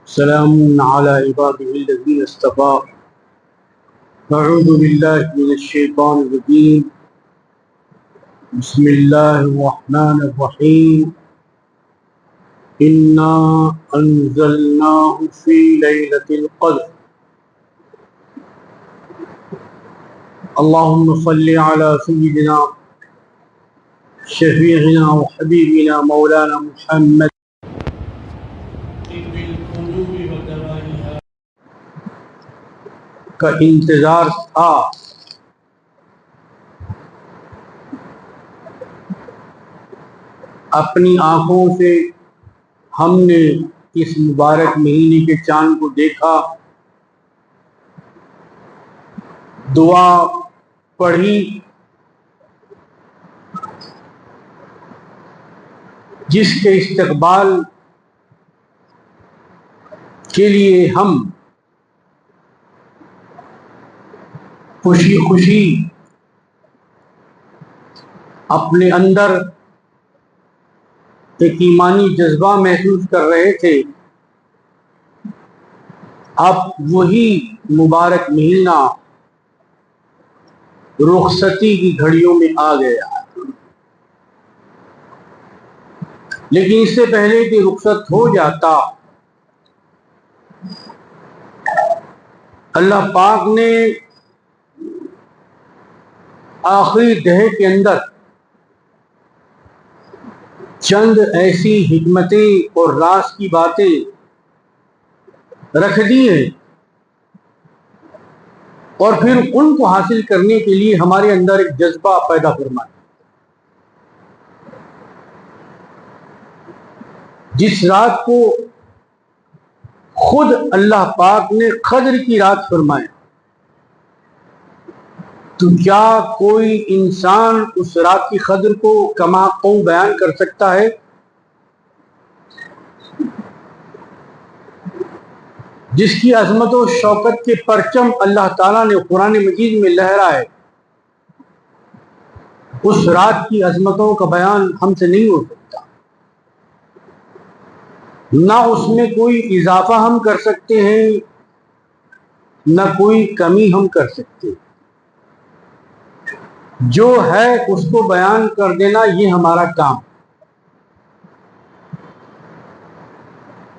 سلام على عباده الذين اصطفى أعوذ بالله من الشيطان الرجيم بسم الله الرحمن الرحيم إنا أنزلناه في ليلة القدر اللهم صل على سيدنا شفيعنا وحبيبنا مولانا محمد کا انتظار تھا۔ اپنی آنکھوں سے ہم نے اس مبارک مہینے کے چاند کو دیکھا، دعا پڑھی، جس کے استقبال کے لیے ہم خوشی خوشی اپنے اندر ایک ایمانی جذبہ محسوس کر رہے تھے۔ اب وہی مبارک مہینہ رخصتی کی گھڑیوں میں آ گیا، لیکن اس سے پہلے کہ رخصت ہو جاتا، اللہ پاک نے آخری دہے کے اندر چند ایسی حکمتیں اور راز کی باتیں رکھ دی ہیں، اور پھر ان کو حاصل کرنے کے لیے ہمارے اندر ایک جذبہ پیدا فرمایا۔ جس رات کو خود اللہ پاک نے قدر کی رات فرمایا، تو کیا کوئی انسان اس رات کی قدر کو کما کو بیان کر سکتا ہے؟ جس کی عظمت و شوکت کے پرچم اللہ تعالیٰ نے قرآن مجید میں لہرائے، اس رات کی عظمتوں کا بیان ہم سے نہیں ہو سکتا، نہ اس میں کوئی اضافہ ہم کر سکتے ہیں، نہ کوئی کمی ہم کر سکتے ہیں۔ جو ہے اس کو بیان کر دینا، یہ ہمارا کام۔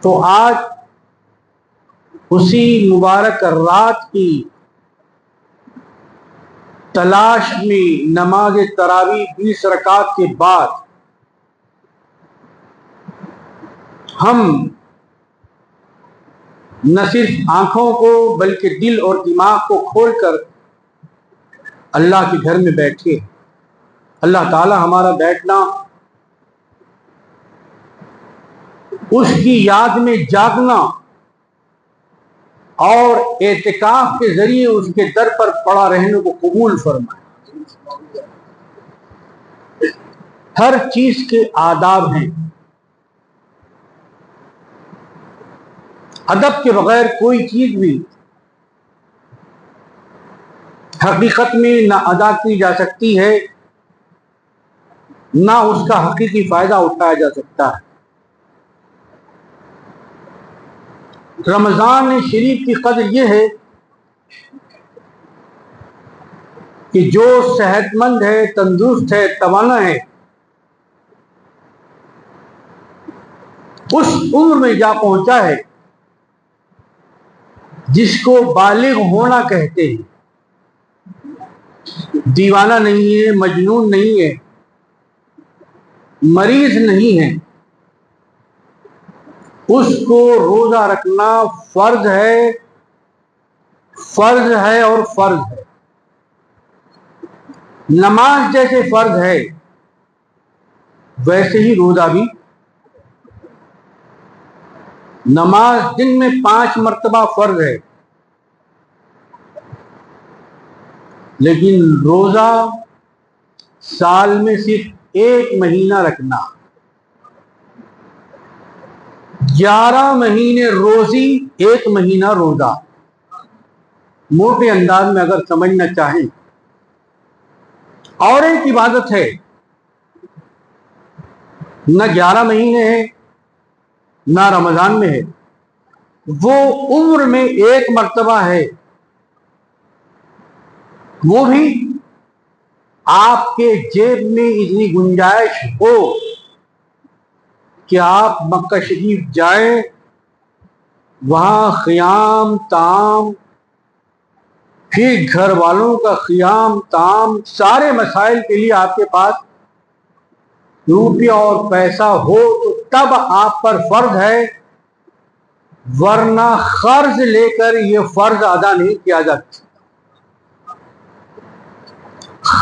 تو آج اسی مبارک رات کی تلاش میں نماز تراویح 20 رکعت کے بعد ہم نہ صرف آنکھوں کو بلکہ دل اور دماغ کو کھول کر اللہ کے گھر میں بیٹھے۔ اللہ تعالی ہمارا بیٹھنا اس کی یاد میں جاگنا اور اعتکاف کے ذریعے اس کے در پر پڑا رہنے کو قبول فرمائے۔ ہر چیز کے آداب ہیں، ادب کے بغیر کوئی چیز بھی حقیقت میں نہ ادا کی جا سکتی ہے، نہ اس کا حقیقی فائدہ اٹھایا جا سکتا ہے۔ رمضان شریف کی قدر یہ ہے کہ جو صحت مند ہے، تندرست ہے، توانا ہے، اس عمر میں جا پہنچا ہے جس کو بالغ ہونا کہتے ہیں۔ دیوانہ نہیں ہے، مجنون نہیں ہے، مریض نہیں ہے، اس کو روزہ رکھنا فرض ہے، فرض ہے اور فرض ہے۔ نماز جیسے فرض ہے ویسے ہی روزہ بھی۔ نماز دن میں 5 مرتبہ فرض ہے، لیکن روزہ سال میں صرف 1 مہینہ رکھنا۔ 11 مہینے روزی، 1 مہینہ روزہ۔ موٹے انداز میں اگر سمجھنا چاہیں، اور ایک عبادت ہے، نہ 11 مہینے ہے نہ رمضان میں ہے، وہ عمر میں ایک مرتبہ ہے، وہ بھی آپ کے جیب میں اتنی گنجائش ہو کہ آپ مکہ شریف جائیں، وہاں خیام تام، پھر گھر والوں کا خیام تام، سارے مسائل کے لیے آپ کے پاس روپیہ اور پیسہ ہو تو تب آپ پر فرض ہے، ورنہ قرض لے کر یہ فرض ادا نہیں کیا جاتا۔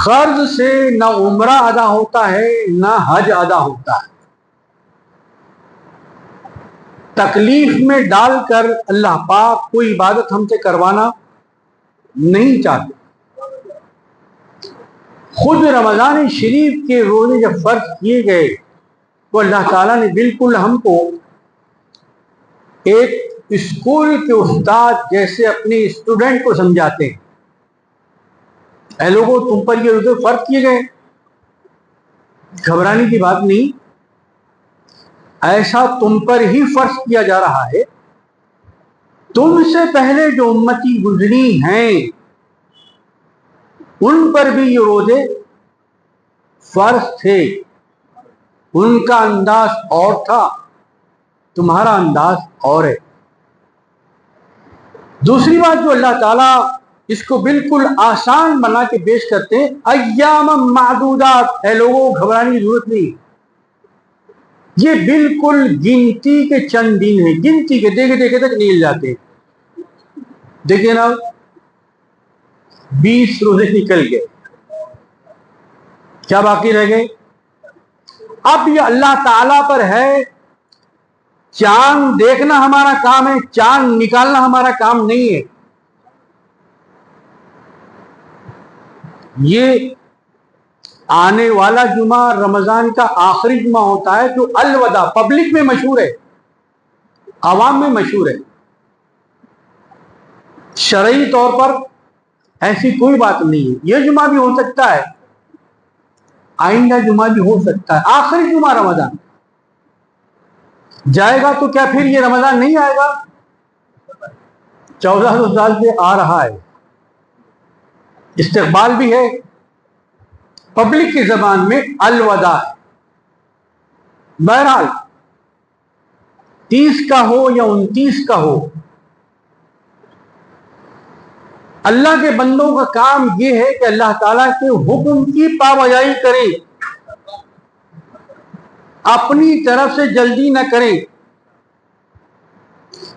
قرض سے نہ عمرہ ادا ہوتا ہے نہ حج ادا ہوتا ہے۔ تکلیف میں ڈال کر اللہ پاک کوئی عبادت ہم سے کروانا نہیں چاہتے۔ خود رمضان شریف کے روزے جب فرض کیے گئے تو اللہ تعالیٰ نے بالکل ہم کو ایک اسکول کے استاد جیسے اپنے اسٹوڈنٹ کو سمجھاتے ہیں، اے لوگوں تم پر یہ روزے فرض کیے گئے، گھبرانے کی بات نہیں، ایسا تم پر ہی فرض کیا جا رہا ہے، تم سے پہلے جو امتی گزری ہیں ان پر بھی یہ روزے فرض تھے، ان کا انداز اور تھا، تمہارا انداز اور ہے۔ دوسری بات جو اللہ تعالیٰ اس کو بالکل آسان بنا کے پیش کرتے ہیں، ایام معدودات، اے لوگوں گھبرانے کی ضرورت نہیں، یہ بالکل گنتی کے چند دن ہیں، گنتی کے دیکھے دیکھے تک نکل جاتے ہیں۔ دیکھیں نا 20 روزے نکل گئے، کیا باقی رہ گئے؟ اب یہ اللہ تعالیٰ پر ہے، چاند دیکھنا ہمارا کام ہے، چاند نکالنا ہمارا کام نہیں ہے۔ یہ آنے والا جمعہ رمضان کا آخری جمعہ ہوتا ہے جو الوداع پبلک میں مشہور ہے، عوام میں مشہور ہے، شرعی طور پر ایسی کوئی بات نہیں ہے۔ یہ جمعہ بھی ہو سکتا ہے، آئندہ جمعہ بھی ہو سکتا ہے، آخری جمعہ رمضان جائے گا تو کیا پھر یہ رمضان نہیں آئے گا؟ 1400 سال سے آ رہا ہے، استقبال بھی ہے، پبلک کی زبان میں الوداع ہے۔ بہرحال 30 کا ہو یا 29 کا ہو، اللہ کے بندوں کا کام یہ ہے کہ اللہ تعالیٰ کے حکم کی پابجائی کریں، اپنی طرف سے جلدی نہ کریں۔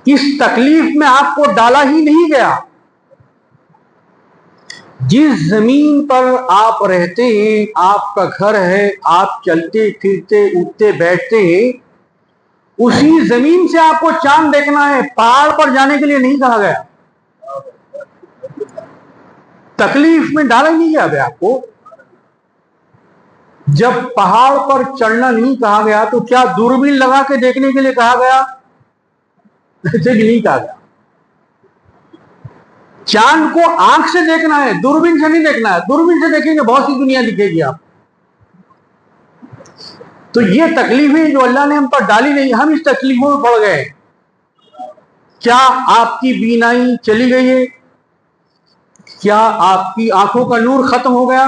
اس تکلیف میں آپ کو ڈالا ہی نہیں گیا، جس زمین پر آپ رہتے ہیں، آپ کا گھر ہے، آپ چلتے پھرتے اٹھتے بیٹھتے ہیں، اسی زمین سے آپ کو چاند دیکھنا ہے، پہاڑ پر جانے کے لیے نہیں کہا گیا، تکلیف میں ڈالا ہی نہیں گیا آپ کو۔ جب پہاڑ پر چڑھنا نہیں کہا گیا تو کیا دوربین لگا کے دیکھنے کے لیے کہا گیا؟ ایسے بھی نہیں کہا گیا۔ چاند کو آنکھ سے دیکھنا ہے، دوربین سے نہیں دیکھنا ہے، دوربین سے دیکھیں گے بہت سی دنیا دکھے گی آپ۔ تو یہ تکلیفیں جو اللہ نے ہم پر ڈالی نہیں، ہم اس تکلیفوں میں پڑ گئے۔ کیا آپ کی بینائی چلی گئی ہے؟ کیا آپ کی آنکھوں کا نور ختم ہو گیا؟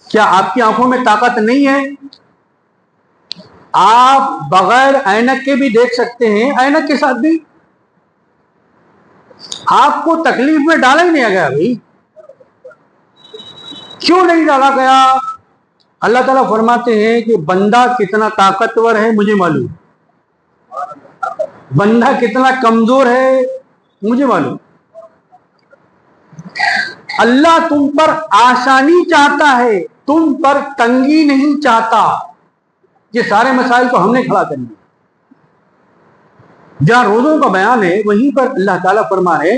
کیا آپ کی آنکھوں میں طاقت نہیں ہے؟ آپ بغیر اینک کے بھی دیکھ سکتے ہیں، اینک کے ساتھ بھی آپ کو تکلیف میں ڈالا ہی نہیں گیا بھائی۔ کیوں نہیں ڈالا گیا؟ اللہ تعالیٰ فرماتے ہیں کہ بندہ کتنا طاقتور ہے مجھے معلوم، بندہ کتنا کمزور ہے مجھے معلوم۔ اللہ تم پر آسانی چاہتا ہے، تم پر تنگی نہیں چاہتا۔ یہ سارے مسائل کو ہم نے کھڑا کر دیا۔ جہاں روزوں کا بیان ہے وہیں پر اللہ تعالیٰ فرما ہے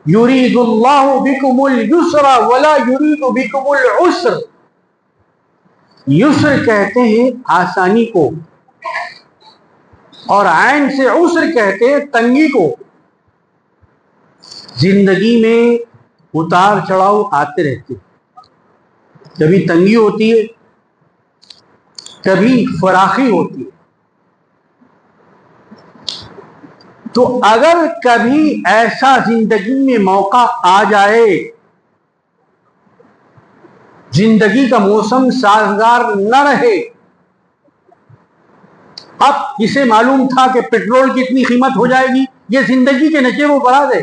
یرید اللہ بکم اليسر ولا یرید بکم العسر۔ یسر کہتے ہیں آسانی کو، اور عین سے عسر کہتے ہیں تنگی کو۔ زندگی میں اتار چڑھاؤ آتے رہتے، کبھی تنگی ہوتی ہے، کبھی فراخی ہوتی ہے۔ تو اگر کبھی ایسا زندگی میں موقع آ جائے، زندگی کا موسم سازگار نہ رہے، اب جسے معلوم تھا کہ پیٹرول کی اتنی قیمت ہو جائے گی، یہ زندگی کے نچے وہ بڑھا دے،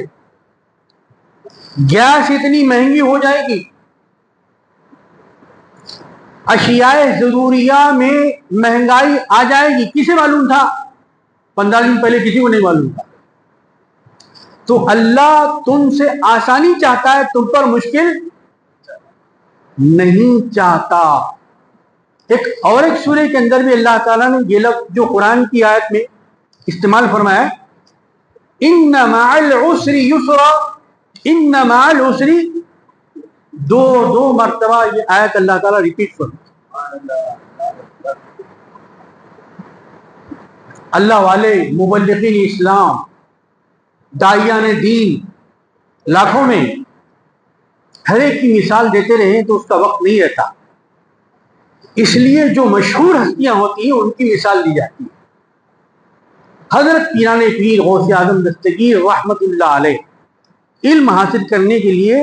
گیس اتنی مہنگی ہو جائے گی، اشیاء ضروریہ میں مہنگائی آ جائے گی، کسے معلوم تھا؟ 15 دن پہلے کسی کو نہیں معلوم تھا۔ تو اللہ تم سے آسانی چاہتا ہے، تم پر مشکل نہیں چاہتا۔ ایک سورہ کے اندر بھی اللہ تعالیٰ نے یہ لفظ جو قرآن کی آیت میں استعمال فرمایا، ان مع العسر یسرا، ان مع العسر، دو مرتبہ یہ آیت اللہ تعالیٰ ریپیٹ فرمایا۔ اللہ والے، مبلغین اسلام، داعیان دین لاکھوں میں، ہر ایک کی مثال دیتے رہے تو اس کا وقت نہیں رہتا، اس لیے جو مشہور ہستیاں ہوتی ہیں ان کی مثال دی جاتی ہے۔ حضرت پیران پیر غوث اعظم دستگیر رحمت اللہ علیہ علم حاصل کرنے کے لیے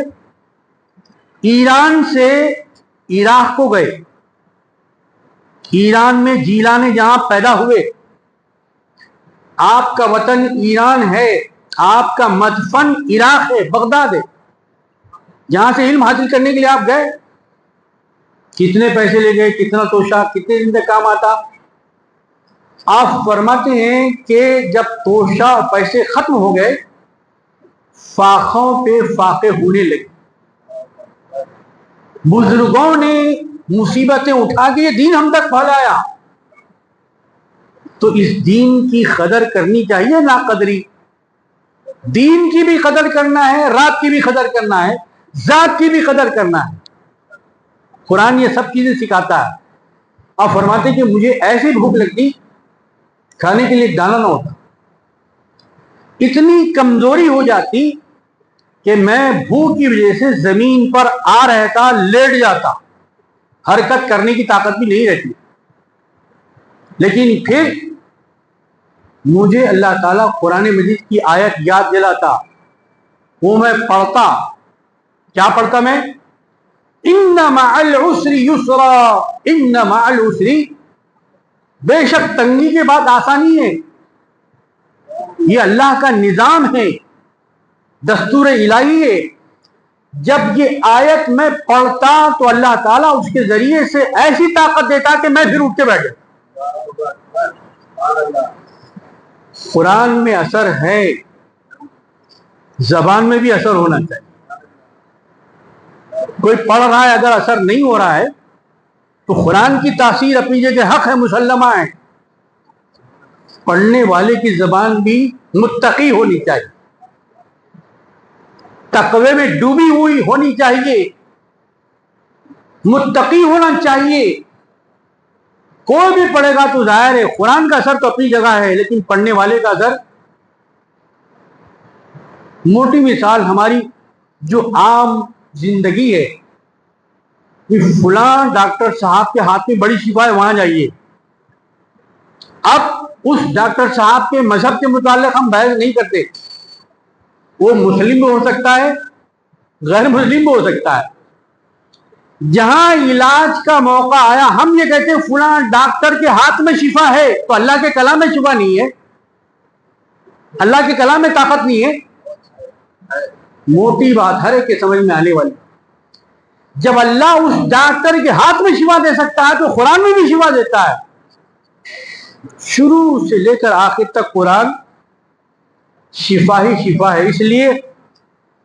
ایران سے عراق کو گئے۔ ایران میں جیلانی جہاں پیدا ہوئے، آپ کا وطن ایران ہے، آپ کا مدفن عراق ہے، بغداد ہے، جہاں سے علم حاصل کرنے کے لیے آپ گئے، کتنے پیسے لے گئے، کتنا توشہ، کتنے دن تک کام آتا؟ آپ فرماتے ہیں کہ جب توشہ پیسے ختم ہو گئے، فاقوں پہ فاقے ہونے لگے، بزرگوں نے مصیبتیں اٹھا کے یہ دین ہم تک پھیلایا، تو اس دین کی قدر کرنی چاہیے، نا قدری، دین کی بھی قدر کرنا ہے، رات کی بھی قدر کرنا ہے، ذات کی بھی قدر کرنا ہے۔ قرآن یہ سب چیزیں سکھاتا ہے۔ آپ فرماتے کہ مجھے ایسی بھوک لگتی، کھانے کے لیے دانا نہ ہوتا، اتنی کمزوری ہو جاتی کہ میں بھوک کی وجہ سے زمین پر آ رہتا، لیٹ جاتا، حرکت کرنے کی طاقت بھی نہیں رہتی، لیکن پھر مجھے اللہ تعالیٰ قرآن مجید کی آیت یاد دلاتا، وہ میں پڑھتا۔ کیا پڑھتا میں؟ ان مع العسر یسرا، ان مع العسر، بے شک تنگی کے بعد آسانی ہے، یہ اللہ کا نظام ہے، دستور الہی ہے۔ جب یہ آیت میں پڑھتا تو اللہ تعالیٰ اس کے ذریعے سے ایسی طاقت دیتا کہ میں پھر اٹھ کے بیٹھے۔ قرآن میں اثر ہے، زبان میں بھی اثر ہونا چاہیے۔ کوئی پڑھ رہا ہے اگر اثر نہیں ہو رہا ہے تو قرآن کی تاثیر اپنی جگہ حق ہے، مسلمہ ہے، پڑھنے والے کی زبان بھی متقی ہونی چاہیے، تقوی میں ڈوبی ہوئی ہونی چاہیے، متقی ہونا چاہیے۔ کوئی بھی پڑھے گا تو ظاہر ہے قرآن کا اثر تو اپنی جگہ ہے، لیکن پڑھنے والے کا اثر، موٹی مثال ہماری جو عام زندگی ہے، فلاں ڈاکٹر صاحب کے ہاتھ میں بڑی شفا ہے، وہاں جائیے۔ اب اس ڈاکٹر صاحب کے مذہب کے متعلق ہم بحث نہیں کرتے، وہ مسلم بھی ہو سکتا ہے، غیر مسلم بھی ہو سکتا ہے۔ جہاں علاج کا موقع آیا ہم یہ کہتے ہیں فلاں ڈاکٹر کے ہاتھ میں شفا ہے، تو اللہ کے کلام میں شفا نہیں ہے، اللہ کے کلام میں طاقت نہیں ہے۔ موٹی بات ہر ایک کے سمجھ میں آنے والی، جب اللہ اس ڈاکٹر کے ہاتھ میں شفا دے سکتا ہے تو قرآن میں بھی شفا دیتا ہے۔ شروع سے لے کر آخر تک قرآن شفا ہی شفا ہے۔ اس لیے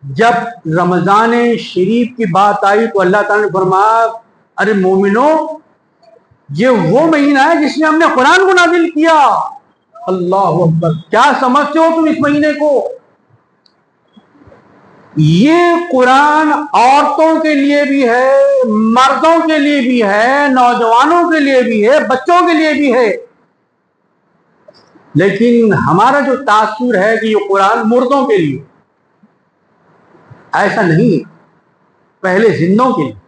جب رمضان شریف کی بات آئی تو اللہ تعالیٰ نے فرمایا، ارے مومنو، یہ وہ مہینہ ہے جس میں ہم نے قرآن کو نازل کیا۔ اللہ اکبر! کیا سمجھتے ہو تم اس مہینے کو؟ یہ قرآن عورتوں کے لیے بھی ہے، مردوں کے لیے بھی ہے، نوجوانوں کے لیے بھی ہے، بچوں کے لیے بھی ہے، لیکن ہمارا جو تاثر ہے کہ یہ قرآن مردوں کے لیے، ایسا نہیں، پہلے زندوں کے لیے۔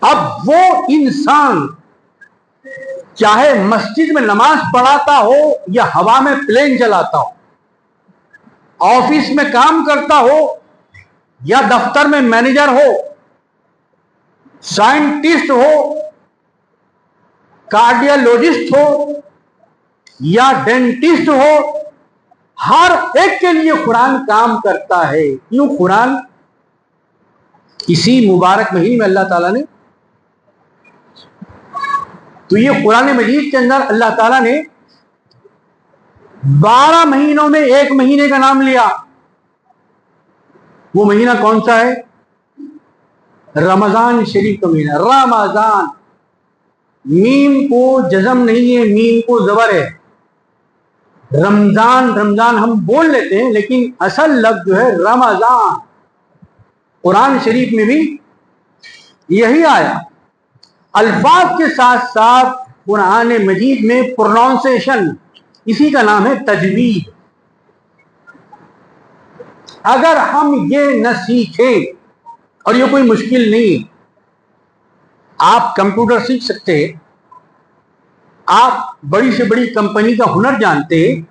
اب وہ انسان چاہے مسجد میں نماز پڑھاتا ہو یا ہوا میں پلین چلاتا ہو، آفس میں کام کرتا ہو یا دفتر میں مینیجر ہو، سائنٹسٹ ہو، کارڈیالوجسٹ ہو یا ڈینٹسٹ ہو، ہر ایک کے لیے قرآن کام کرتا ہے۔ کیوں؟ قرآن اسی مبارک مہینے میں اللہ تعالیٰ نے، تو یہ قرآن مجید کے اندر اللہ تعالیٰ نے 12 مہینوں میں ایک مہینے کا نام لیا۔ وہ مہینہ کون سا ہے؟ رمضان شریف کا مہینہ۔ رمضان، میم کو جزم نہیں ہے، میم کو زبر ہے۔ رمضان رمضان ہم بول لیتے ہیں، لیکن اصل لفظ جو ہے رمضان۔ قرآن شریف میں بھی یہی آیا۔ الفاظ کے ساتھ ساتھ قرآن مجید میں پروننسیشن، اسی کا نام ہے تجوید۔ اگر ہم یہ نہ سیکھیں، اور یہ کوئی مشکل نہیں، آپ کمپیوٹر سیکھ سکتے ہیں، آپ بڑی سے بڑی کمپنی کا ہنر جانتے ہیں،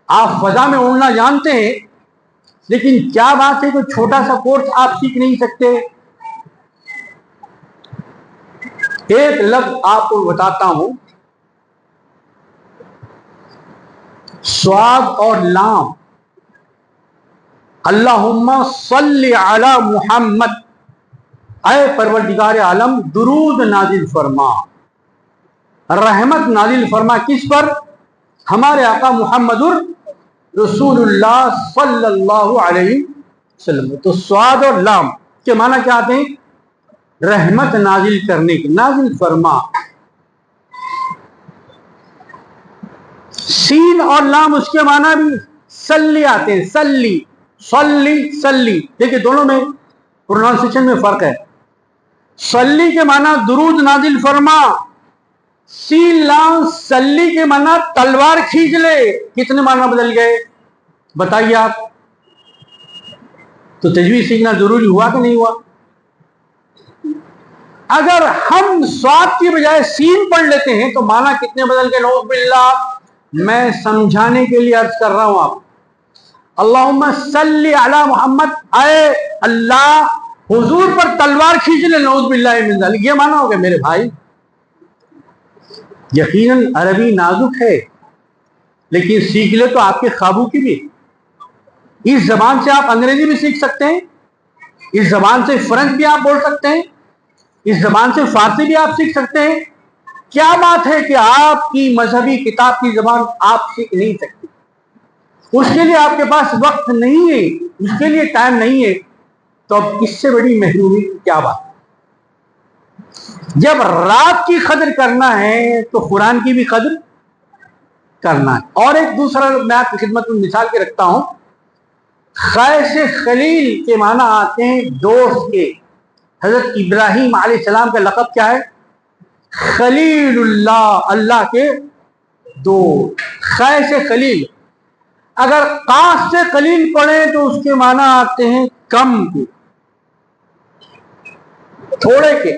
آپ فضا میں اڑنا جانتے ہیں، لیکن کیا بات ہے کہ چھوٹا سا کورس آپ سیکھ نہیں سکتے؟ ایک لفظ آپ کو بتاتا ہوں، صاد اور لام، اللہم صلی علی محمد، اے پروردگار عالم درود نازل فرما، رحمت نازل فرما، کس پر؟ ہمارے آقا محمد رسول اللہ صلی اللہ علیہ وسلم۔ تو صاد اور لام کے معنی کیا آتے ہیں؟ رحمت نازل کرنے کی، نازل فرما۔ سین اور لام اس کے معنی بھی سلی آتے ہیں، سلی، صلی، سلی۔ دیکھیں دونوں میں پروننسیشن میں فرق ہے۔ سلی کے معنی درود نازل فرما، سین لام سلی کے معنی تلوار کھینچ لے۔ کتنے معنی بدل گئے بتائیے آپ؟ تو تجوید سیکھنا ضروری ہوا کہ نہیں ہوا؟ اگر ہم صاد کی بجائے سین پڑھ لیتے ہیں تو معنی کتنے بدل گئے؟ نعوذ باللہ۔ میں سمجھانے کے لیے عرض کر رہا ہوں آپ، اللہم صلی علی محمد، اے اللہ حضور پر تلوار کھینچ لے، نعوذ باللہ من ذالک۔ یہ معنی ہو گیا میرے بھائی۔ یقیناً عربی نازک ہے، لیکن سیکھ لے تو آپ کے قابو کی بھی۔ اس زبان سے آپ انگریزی بھی سیکھ سکتے ہیں، اس زبان سے فرنچ بھی آپ بول سکتے ہیں، اس زبان سے فارسی بھی آپ سیکھ سکتے ہیں۔ کیا بات ہے کہ آپ کی مذہبی کتاب کی زبان آپ سیکھ نہیں سکتے؟ اس کے لیے آپ کے پاس وقت نہیں ہے، اس کے لیے ٹائم نہیں ہے، تو اب اس سے بڑی محرومی کی کیا بات؟ جب رات کی قدر کرنا ہے تو قرآن کی بھی قدر کرنا ہے۔ اور ایک دوسرا میں آپ کی خدمت میں مثال کے رکھتا ہوں، خیس خلیل کے معنی آتے ہیں دوست کے۔ حضرت ابراہیم علیہ السلام کا لقب کیا ہے؟ خلیل اللہ، اللہ کے دوست، خیس خلیل۔ اگر قاف سے خلیل پڑھیں تو اس کے معنی آتے ہیں کم کے، تھوڑے کے۔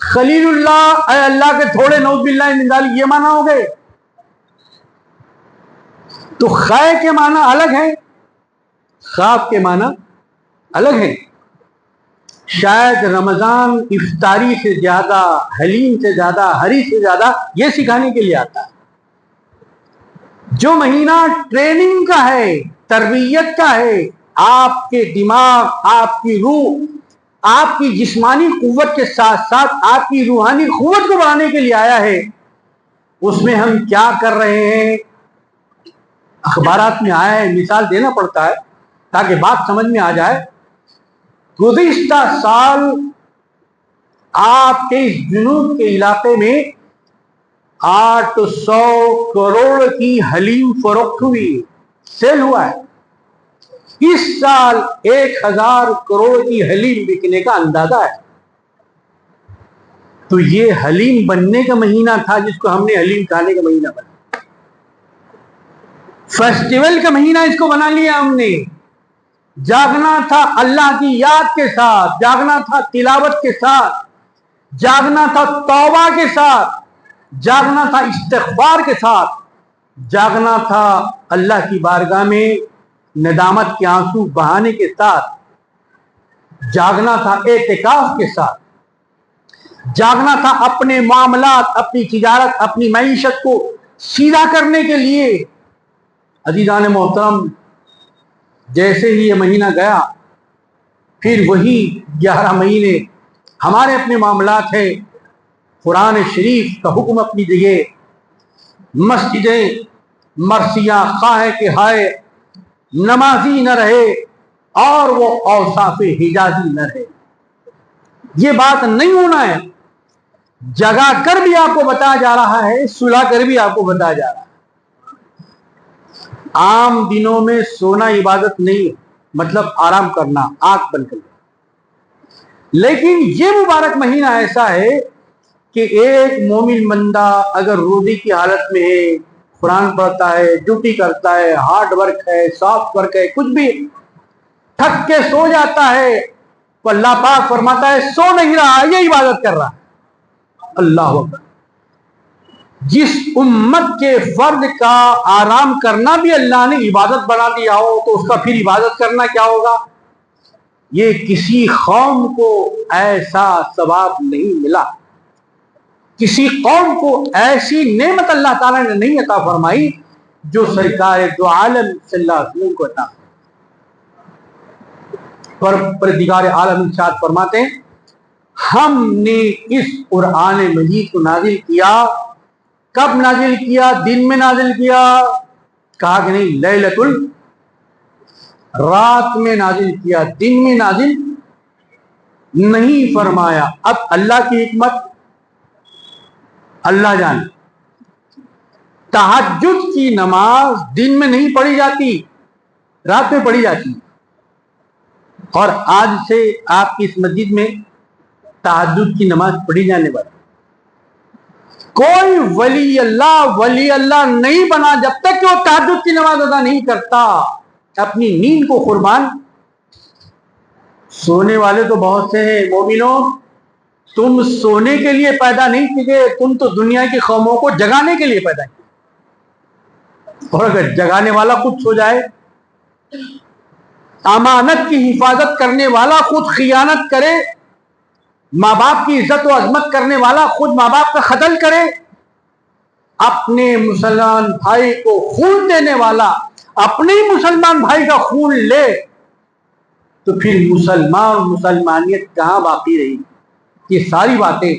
خلیل اللہ، اے اللہ کے تھوڑے، نعوذ باللہ من ذالک، یہ معنی ہو گئے۔ تو خے کے معنی الگ ہیں، خواب کے معنی الگ ہیں۔ شاید رمضان افطاری سے زیادہ، حلیم سے زیادہ، ہری سے زیادہ یہ سکھانے کے لیے آتا ہے۔ جو مہینہ ٹریننگ کا ہے، تربیت کا ہے، آپ کے دماغ، آپ کی روح، آپ کی جسمانی قوت کے ساتھ ساتھ آپ کی روحانی قوت کو بڑھانے کے لیے آیا ہے، اس میں ہم کیا کر رہے ہیں؟ اخبارات میں آیا ہے، مثال دینا پڑتا ہے تاکہ بات سمجھ میں آ جائے۔ گزشتہ سال آپ کے اس جنوب کے علاقے میں 800 کروڑ کی حلیم فروخت ہوئی، سیل ہوا ہے۔ اس سال 1000 کروڑ کی حلیم بکنے کا اندازہ ہے۔ تو یہ حلیم بننے کا مہینہ تھا جس کو ہم نے حلیم کھانے کا مہینہ بنا، فیسٹیول کا مہینہ اس کو بنا لیا ہم نے۔ جاگنا تھا اللہ کی یاد کے ساتھ، جاگنا تھا تلاوت کے ساتھ، جاگنا تھا توبہ کے ساتھ، جاگنا تھا استغفار کے ساتھ، جاگنا تھا اللہ کی بارگاہ میں ندامت کے آنسو بہانے کے ساتھ، جاگنا تھا اعتکاف کے ساتھ، جاگنا تھا اپنے معاملات، اپنی تجارت، اپنی معیشت کو سیدھا کرنے کے لیے۔ عزیزان محترم، جیسے ہی یہ مہینہ گیا پھر وہی 11 مہینے ہمارے اپنے معاملات ہیں۔ قرآن شریف کا حکم اپنی جگہ، مسجدیں مرثیہ خواہ کہ ہائے نمازی نہ رہے اور وہ اوصاف حجازی نہ رہے، یہ بات نہیں ہونا ہے۔ جگا کر بھی آپ کو بتایا جا رہا ہے، سلا کر بھی آپ کو بتایا جا رہا ہے۔ عام دنوں میں سونا عبادت نہیں، مطلب آرام کرنا، آنکھ بند کرنا، لیکن یہ مبارک مہینہ ایسا ہے کہ ایک مومن بندہ اگر روزی کی حالت میں ہے، قرآن پڑھتا ہے، ڈیوٹی کرتا ہے، ہارڈ ورک ہے، سافٹ ورک ہے، کچھ بھی تھک کے سو جاتا ہے تو اللہ پاک فرماتا ہے سو نہیں رہا، یہ عبادت کر رہا ہے۔ اللہ اکبر۔ جس امت کے فرد کا آرام کرنا بھی اللہ نے عبادت بنا دیا ہو تو اس کا پھر عبادت کرنا کیا ہوگا؟ یہ کسی قوم کو ایسا ثواب نہیں ملا، کسی قوم کو ایسی نعمت اللہ تعالیٰ نے نہیں عطا فرمائی جو سرکار دو عالم صلی اللہ علیہ وسلم کو عطا۔ پروردگار عالم ارشاد فرماتے ہیں ہم نے اس قرآن مجید کو نازل کیا۔ کب نازل کیا؟ دن میں نازل کیا؟ کہا کہ نہیں، لیلۃ رات میں نازل کیا، دن میں نازل نہیں فرمایا۔ اب اللہ کی حکمت اللہ جانے۔ تہجد کی نماز دن میں نہیں پڑھی جاتی، رات میں پڑھی جاتی، اور آج سے آپ کی اس مسجد میں تہجد کی نماز پڑھی جانے والی۔ کوئی ولی اللہ نہیں بنا جب تک کہ وہ تہجد کی نماز ادا نہیں کرتا، اپنی نیند کو قربان۔ سونے والے تو بہت سے ہیں، مومنوں تم سونے کے لیے پیدا نہیں کیے، تم تو دنیا کی قوموں کو جگانے کے لیے پیدا کیے۔ اور اگر جگانے والا خود سو جائے، امانت کی حفاظت کرنے والا خود خیانت کرے، ماں باپ کی عزت و عظمت کرنے والا خود ماں باپ کا قتل کرے، اپنے مسلمان بھائی کو خون دینے والا اپنے مسلمان بھائی کا خون لے، تو پھر مسلمان اور مسلمانیت کہاں باقی رہی؟ یہ ساری باتیں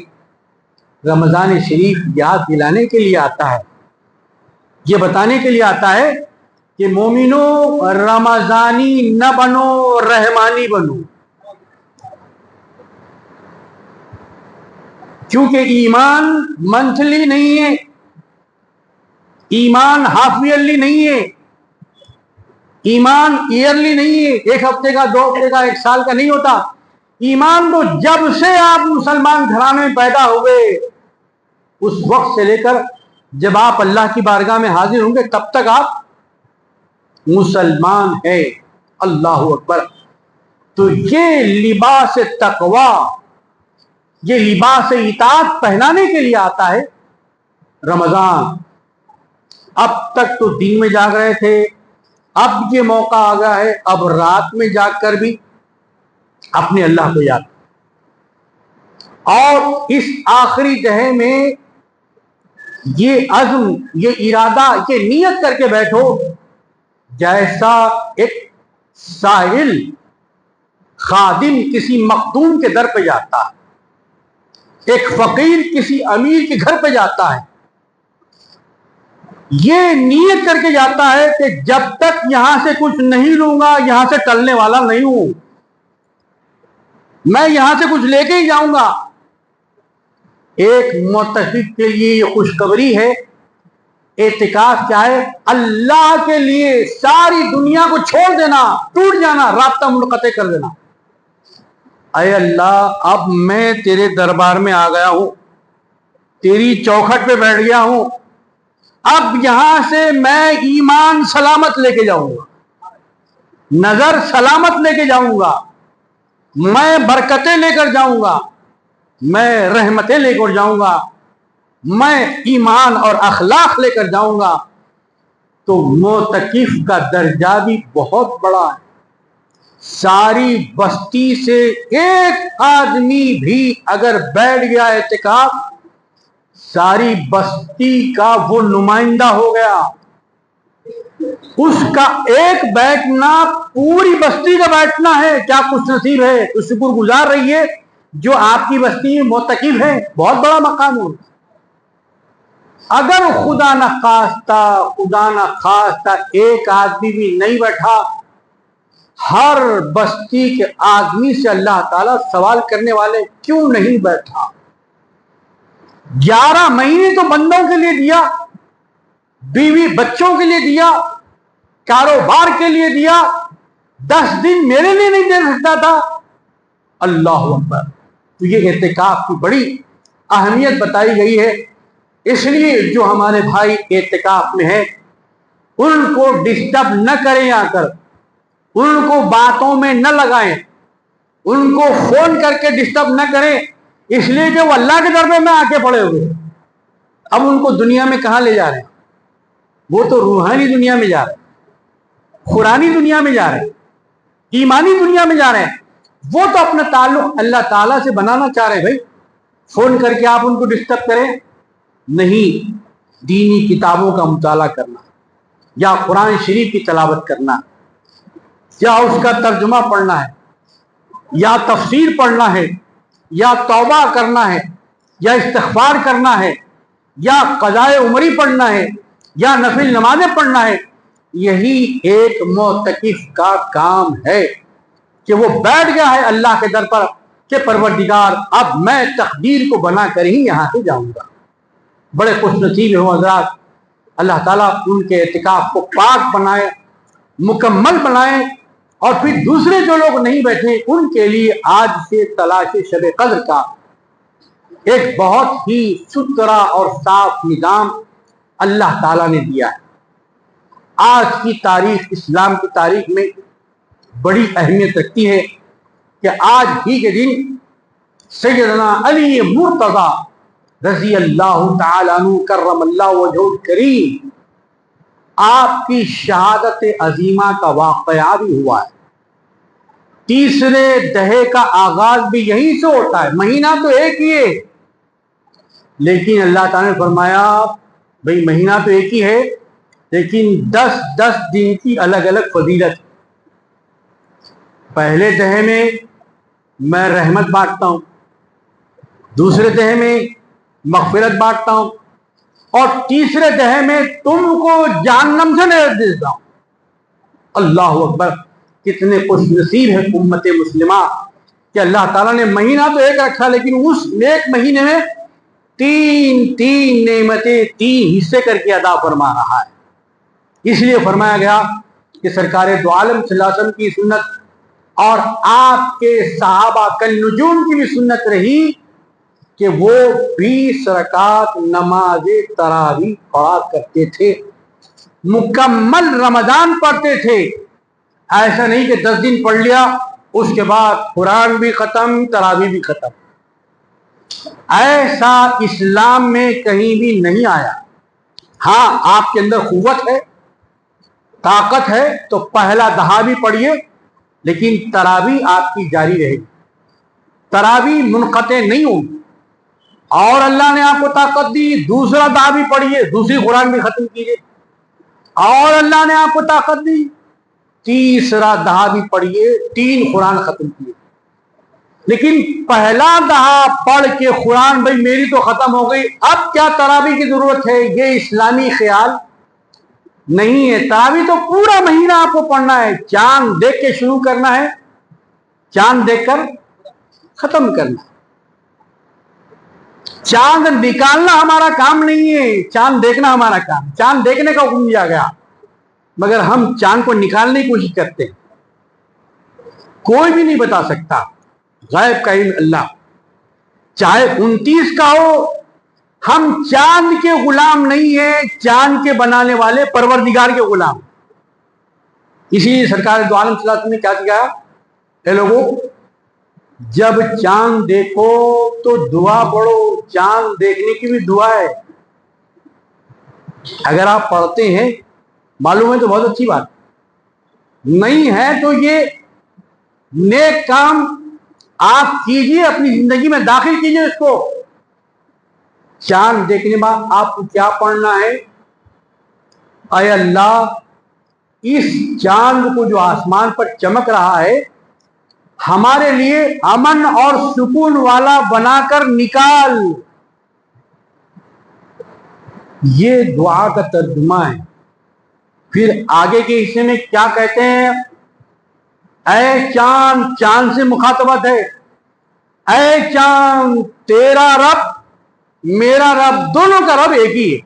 رمضان شریف یاد دلانے کے لیے آتا ہے، یہ بتانے کے لیے آتا ہے کہ مومنوں رمضانی نہ بنو، رحمانی بنو، کیونکہ ایمان منتھلی نہیں ہے، ایمان ہاف ایئرلی نہیں ہے، ایمان ایئرلی نہیں ہے، ایک ہفتے کا، 2 ہفتے کا، 1 سال کا نہیں ہوتا۔ ایمان تو جب سے آپ مسلمان گھرانے میں پیدا ہوئے اس وقت سے لے کر جب آپ اللہ کی بارگاہ میں حاضر ہوں گے تب تک آپ مسلمان ہیں۔ اللہ اکبر۔ تو یہ لباس تقوی، یہ لباس اطاعت پہنانے کے لیے آتا ہے رمضان۔ اب تک تو دن میں جاگ رہے تھے، اب یہ موقع آ گیا ہے، اب رات میں جاگ کر بھی اپنے اللہ کو یاد، اور اس آخری دہے میں یہ عزم، یہ ارادہ، یہ نیت کر کے بیٹھو جیسا ایک سائل خادم کسی مخدوم کے در پہ جاتا ہے، ایک فقیر کسی امیر کے گھر پہ جاتا ہے، یہ نیت کر کے جاتا ہے کہ جب تک یہاں سے کچھ نہیں لوں گا یہاں سے ٹلنے والا نہیں ہوں، میں یہاں سے کچھ لے کے ہی جاؤں گا۔ ایک معتکف کے لیے یہ خوشخبری ہے۔ اعتکاف کیا ہے؟ اللہ کے لیے ساری دنیا کو چھوڑ دینا، ٹوٹ جانا، رابطہ منقطع کر دینا۔ اے اللہ، اب میں تیرے دربار میں آ گیا ہوں، تیری چوکھٹ پہ بیٹھ گیا ہوں، اب یہاں سے میں ایمان سلامت لے کے جاؤں گا، نظر سلامت لے کے جاؤں گا، میں برکتیں لے کر جاؤں گا، میں رحمتیں لے کر جاؤں گا، میں ایمان اور اخلاق لے کر جاؤں گا تو معتکف کا درجہ بھی بہت بڑا ہے. ساری بستی سے ایک آدمی بھی اگر بیٹھ گیا اعتکاف، ساری بستی کا وہ نمائندہ ہو گیا. اس کا ایک بیٹھنا پوری بستی کا بیٹھنا ہے. کیا خوش نصیب ہے، تو شکر گزار رہیے جو آپ کی بستی میں معتکف ہے. بہت بڑا مقام ہے. اگر خدا نہ خواستہ ایک آدمی بھی نہیں بیٹھا، ہر بستی کے آدمی سے اللہ تعالیٰ سوال کرنے والے کیوں نہیں بیٹھا. 11 مہینے تو بندوں کے لیے دیا، بیوی بچوں کے لیے دیا، کاروبار کے لیے دیا، 10 دن میرے لیے نہیں دے سکتا تھا. اللہ اکبر. تو یہ اعتکاف کی بڑی اہمیت بتائی گئی ہے. اس لیے جو ہمارے بھائی اعتکاف میں ہیں ان کو ڈسٹرب نہ کریں، آ کر ان کو باتوں میں نہ لگائیں، ان کو فون کر کے ڈسٹرب نہ کریں، اس لیے کہ وہ اللہ کے دربار میں آ کے پڑے ہوئے. اب ان کو دنیا میں کہاں لے جا رہے ہیں؟ وہ تو روحانی دنیا میں جا رہے ہیں، قرآنی دنیا میں جا رہے ہیں، ایمانی دنیا میں جا رہے ہیں. وہ تو اپنا تعلق اللہ تعالیٰ سے بنانا چاہ رہے ہیں. بھائی فون کر کے آپ ان کو ڈسٹرب کریں نہیں. دینی کتابوں کا مطالعہ کرنا، یا قرآن شریف کی تلاوت کرنا، یا اس کا ترجمہ پڑھنا ہے، یا تفسیر پڑھنا ہے، یا توبہ کرنا ہے، یا استغفار کرنا ہے، یا قضائے عمری پڑھنا ہے، یا نفل نمازیں پڑھنا ہے. یہی ایک معتکف کا کام ہے کہ وہ بیٹھ گیا ہے اللہ کے در پر کہ پروردگار اب میں تقدیر کو بنا کر ہی یہاں سے جاؤں گا. بڑے خوش نصیب ہو حضرات. اللہ تعالیٰ ان کے اعتکاف کو پاک بنائے، مکمل بنائے. اور پھر دوسرے جو لوگ نہیں بیٹھے ان کے لیے آج سے تلاش شب قدر کا ایک بہت ہی ستھرا اور صاف نظام اللہ تعالیٰ نے دیا ہے. آج کی تاریخ اسلام کی تاریخ میں بڑی اہمیت رکھتی ہے کہ آج ہی کے دن سیدنا علی مرتضی رضی اللہ تعالیٰ عنہ کرم اللہ وجہہ الکریم آپ کی شہادت عظیمہ کا واقعہ بھی ہوا ہے. تیسرے دہے کا آغاز بھی یہیں سے ہوتا ہے. مہینہ تو ایک ہی ہے، لیکن اللہ تعالیٰ نے فرمایا بھئی مہینہ تو ایک ہی ہے لیکن 10 دن کی الگ الگ فضیلت. پہلے دہے میں رحمت بانٹتا ہوں، دوسرے دہے میں مغفرت بانٹتا ہوں، اور تیسرے دہے میں تم کو جہنم سے نجات دیتا ہوں. اللہ اکبر. کتنے خوش نصیب ہے امت مسلمہ کہ اللہ تعالیٰ نے مہینہ تو ایک رکھا لیکن اس ایک مہینے میں تین نعمتیں 3 حصے کر کے ادا فرما رہا ہے. اس لیے فرمایا گیا کہ سرکار دو عالم صلی اللہ علیہ وسلم کی سنت اور آپ کے صحابہ کالنجوم کی بھی سنت رہی کہ وہ 20 رکعت نماز تراویح پڑھا کرتے تھے، مکمل رمضان پڑھتے تھے. ایسا نہیں کہ 10 دن پڑھ لیا اس کے بعد قرآن بھی ختم تراویح بھی ختم. ایسا اسلام میں کہیں بھی نہیں آیا. ہاں آپ کے اندر قوت ہے، طاقت ہے تو پہلا دہا بھی پڑھیے، لیکن تراویح آپ کی جاری رہے گی، تراویح منقطع نہیں ہوگی. اور اللہ نے آپ کو طاقت دی، دوسرا دہا بھی پڑھیے، دوسری قرآن بھی ختم کیجیے. اور اللہ نے آپ کو طاقت دی، تیسرا دہا بھی پڑھیے، 3 قرآن ختم کیے. لیکن پہلا دہا پڑھ کے قرآن بھائی میری تو ختم ہو گئی، اب کیا تراویح کی ضرورت ہے، یہ اسلامی خیال نہیں ہے. تراویح تو پورا مہینہ آپ کو پڑھنا ہے. چاند دیکھ کے شروع کرنا ہے، چاند دیکھ کر ختم کرنا ہے. چاند نکالنا ہمارا کام نہیں ہے، چاند دیکھنا ہمارا کام. چاند دیکھنے کا حکم دیا گیا مگر ہم چاند کو نکالنے کی کوشش کرتے ہیں. کوئی بھی نہیں بتا سکتا، غیب کا علم اللہ. چاہے 29 کا ہو، ہم چاند کے غلام نہیں ہیں، چاند کے بنانے والے پروردگار کے غلام. اسی لیے سرکار دو عالم صلی اللہ علیہ وسلم نے کیا کیا؟ اے لوگوں جب چاند دیکھو تو دعا پڑھو، چاند دیکھنے کی بھی دعا ہے. اگر آپ پڑھتے ہیں معلوم ہے تو بہت اچھی بات، نہیں ہے تو یہ نیک کام آپ کیجئے، اپنی زندگی میں داخل کیجئے اس کو. چاند دیکھنے بعد آپ کو کیا پڑھنا ہے؟ اے اللہ اس چاند کو جو آسمان پر چمک رہا ہے ہمارے لیے امن اور سکون والا بنا کر نکال. یہ دعا کا ترجمہ ہے. پھر آگے کے حصے میں کیا کہتے ہیں؟ اے چاند، چاند سے مخاطبت ہے، اے چاند تیرا رب میرا رب دونوں کا رب ایک ہی ہے.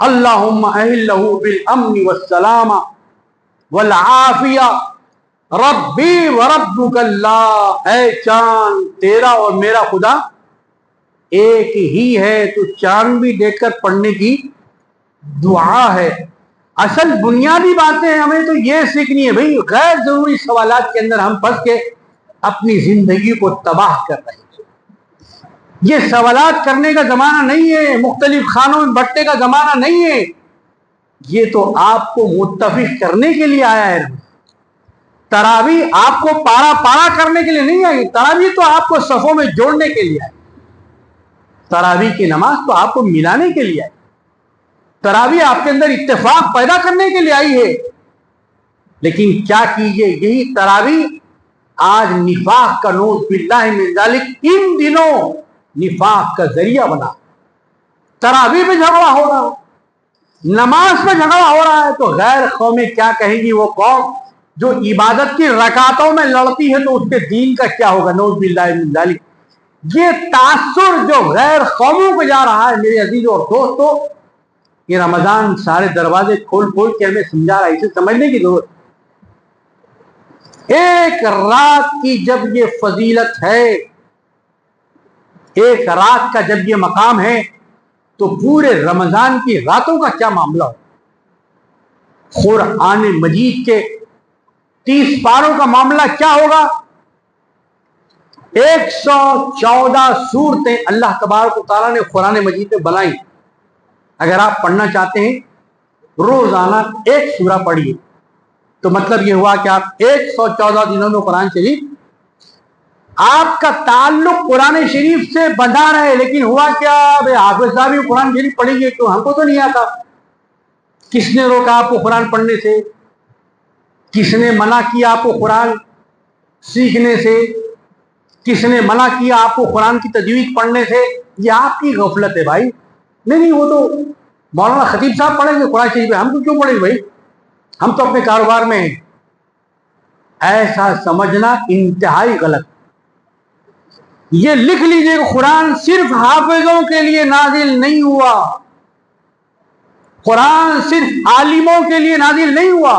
اللہم اہلہ بالامن والسلام والعافیہ ربی وربک اللہ. اے چاند تیرا اور میرا خدا ایک ہی ہے. تو چاند بھی دیکھ کر پڑھنے کی دعا ہے. اصل بنیادی باتیں ہمیں تو یہ سیکھنی ہے بھائی. غیر ضروری سوالات کے اندر ہم پھنس کے اپنی زندگی کو تباہ کر رہے ہیں. یہ سوالات کرنے کا زمانہ نہیں ہے، مختلف خانوں میں بٹنے کا زمانہ نہیں ہے. یہ تو آپ کو متفق کرنے کے لیے آیا ہے. تراویح آپ کو پارا پارا کرنے کے لیے نہیں آئی. تراویح تو آپ کو صفوں میں جوڑنے کے لیے آئی. تراویح کی نماز تو آپ کو ملانے کے لیے آئی. تراویح آپ کے اندر اتفاق پیدا کرنے کے لیے آئی ہے. لیکن کیا کیجئے، یہی تراویح آج نفاق کا نوز باللہ من ذالک ان دنوں نفاق کا ذریعہ بنا. تراویح پہ جھگڑا ہو رہا ہے، نماز پہ جھگڑا ہو رہا ہے. تو غیر قومیں کیا کہیں گی؟ وہ قوم جو عبادت کی رکعتوں میں لڑتی ہے تو اس کے دین کا کیا ہوگا؟ نعوذ باللہ من ذالک. یہ تاثر جو غیر قوموں کو جا رہا ہے میرے عزیزوں اور دوستوں، یہ رمضان سارے دروازے کھول کھول کے ہمیں سمجھا رہا ہے. اسے سمجھنے کی ضرورت. ایک رات کی جب یہ فضیلت ہے، ایک رات کا جب یہ مقام ہے، تو پورے رمضان کی راتوں کا کیا معاملہ ہو؟ قرآن مجید کے 30 پاروں کا معاملہ کیا ہوگا؟ 114 سورتیں اللہ تبارک و تعالیٰ نے قرآن مجید میں بنائی. اگر آپ پڑھنا چاہتے ہیں روزانہ ایک سورہ پڑھیے تو مطلب یہ ہوا کہ آپ 114 دنوں میں قرآن شریف، آپ کا تعلق قرآن شریف سے بندھا رہے. لیکن ہوا کیا؟ حافظ صاحب بھی قرآن شریف پڑھیں گے تو ہم کو تو نہیں آتا. کس نے روکا آپ کو قرآن پڑھنے سے؟ کس نے منع کیا آپ کو قرآن سیکھنے سے؟ کس نے منع کیا آپ کو قرآن کی تجوید پڑھنے سے؟ یہ آپ کی غفلت ہے بھائی. نہیں وہ تو مولانا خطیب صاحب پڑھیں گے قرآن شریف، ہم کو کیوں پڑھیں گے بھائی؟ ہم تو اپنے کاروبار میں ہیں. ایسا سمجھنا انتہائی غلط. یہ لکھ لیجئے کہ قرآن صرف حافظوں کے لیے نازل نہیں ہوا، قرآن صرف عالموں کے لیے نازل نہیں ہوا،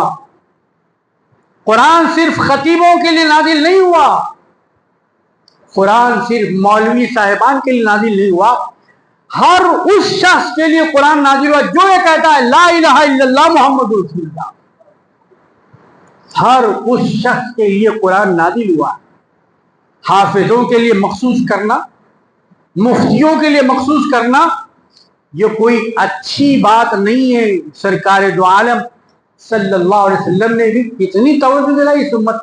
قرآن صرف خطیبوں کے لیے نازل نہیں ہوا، قرآن صرف مولوی صاحبان کے لیے نازل نہیں ہوا. ہر اس شخص کے لیے قرآن نازل ہوا جو یہ کہتا ہے لا الہ الا اللہ محمد رسول اللہ. ہر اس شخص کے لیے قرآن نازل ہوا. حافظوں کے لیے مخصوص کرنا، مفتیوں کے لیے مخصوص کرنا، یہ کوئی اچھی بات نہیں ہے. سرکار دو عالم صلی اللہ علیہ وسلم نے بھی کتنی توجہ دلائی اس امت.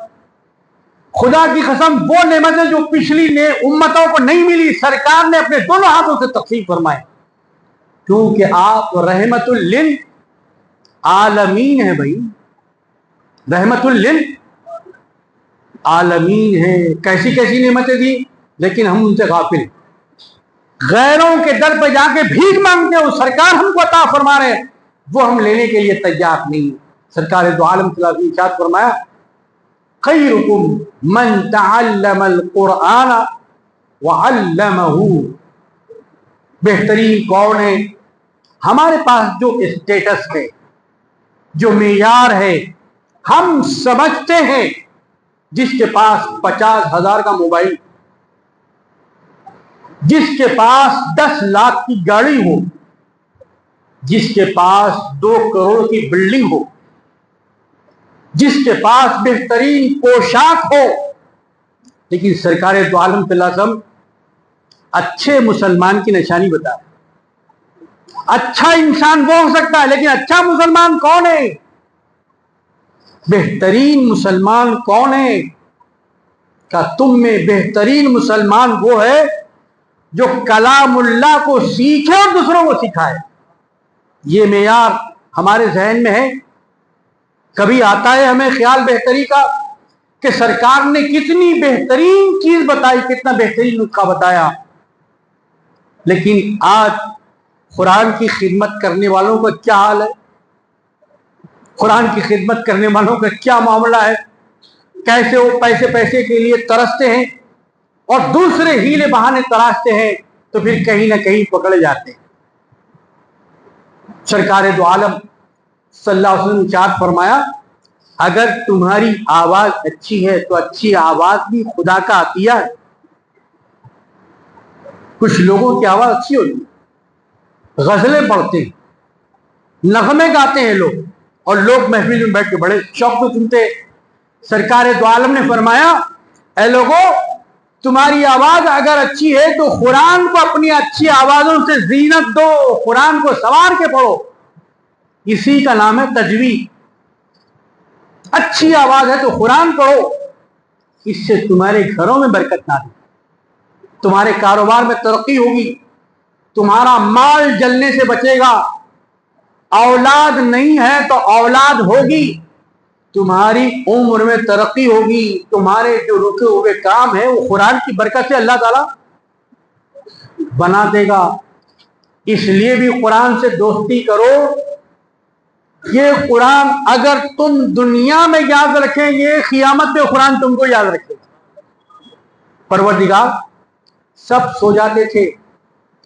خدا کی قسم وہ نعمتیں جو پچھلی امتوں کو نہیں ملی سرکار نے اپنے دونوں ہاتھوں سے تقسیم فرمائے. کیونکہ آپ رحمت للعالمین ہیں بھائی، رحمت للعالمین ہیں. کیسی کیسی نعمتیں دی لیکن ہم ان سے غافل. غیروں کے در پہ جا کے بھیک مانگتے ہیں، وہ سرکار ہم کو عطا فرما رہے ہیں، وہ ہم لینے کے لیے تیار نہیں. سرکار دو عالم صلی اللہ علیہ وسلم ارشاد فرمایا خیرکم من تعلم القرآن وعلمہ. بہترین کون ہے؟ ہمارے پاس جو اسٹیٹس ہے، جو معیار ہے، ہم سمجھتے ہیں جس کے پاس 50,000 کا موبائل، جس کے پاس 10 لاکھ کی گاڑی ہو، جس کے پاس 2 کروڑ کی بلڈنگ ہو، جس کے پاس بہترین پوشاک ہو، لیکن سرکار دو عالم صلی اللہ علیہ وسلم اچھے مسلمان کی نشانی بتا رہے. اچھا انسان وہ ہو سکتا ہے لیکن اچھا مسلمان کون ہے؟ بہترین مسلمان کون ہے؟ کہ تم میں بہترین مسلمان وہ ہے جو کلام اللہ کو سیکھے اور دوسروں کو سکھائے. یہ معیار ہمارے ذہن میں ہے. کبھی آتا ہے ہمیں خیال بہتری کا کہ سرکار نے کتنی بہترین چیز بتائی, کتنا بہترین نسخہ بتایا, لیکن آج قرآن کی خدمت کرنے والوں کا کیا حال ہے؟ قرآن کی خدمت کرنے والوں کا کیا معاملہ ہے؟ کیسے وہ پیسے کے لیے ترستے ہیں اور دوسرے ہیلے بہانے تراشتے ہیں تو پھر کہیں نہ کہیں پکڑے جاتے ہیں. سرکار دو عالم صلی اللہ علیہ وسلم نے ارشاد فرمایا اگر تمہاری آواز اچھی ہے تو اچھی آواز بھی خدا کا عطیہ ہے. کچھ لوگوں کی آواز اچھی ہوتی ہے, غزلیں پڑھتے ہیں, نغمے گاتے ہیں لوگ, اور لوگ محفل میں بیٹھ کے بڑے شوق سے سنتے ہیں. سرکار دو عالم نے فرمایا اے لوگوں, تمہاری آواز اگر اچھی ہے تو قرآن کو اپنی اچھی آوازوں سے زینت دو, قرآن کو سنوار کے پڑھو. اسی کا نام ہے تجوید. اچھی آواز ہے تو قرآن پڑھو, اس سے تمہارے گھروں میں برکت نازل, تمہارے کاروبار میں ترقی ہوگی, تمہارا مال جلنے سے بچے گا, اولاد نہیں ہے تو اولاد ہوگی, تمہاری عمر میں ترقی ہوگی, تمہارے جو رکے ہوئے کام ہے وہ قرآن کی برکت سے اللہ تعالیٰ بنا دے گا. اس لیے بھی قرآن سے دوستی کرو. یہ قرآن اگر تم دنیا میں یاد رکھیں گے, قیامت میں قرآن تم کو یاد رکھے گا. پروردگار سب سو جاتے تھے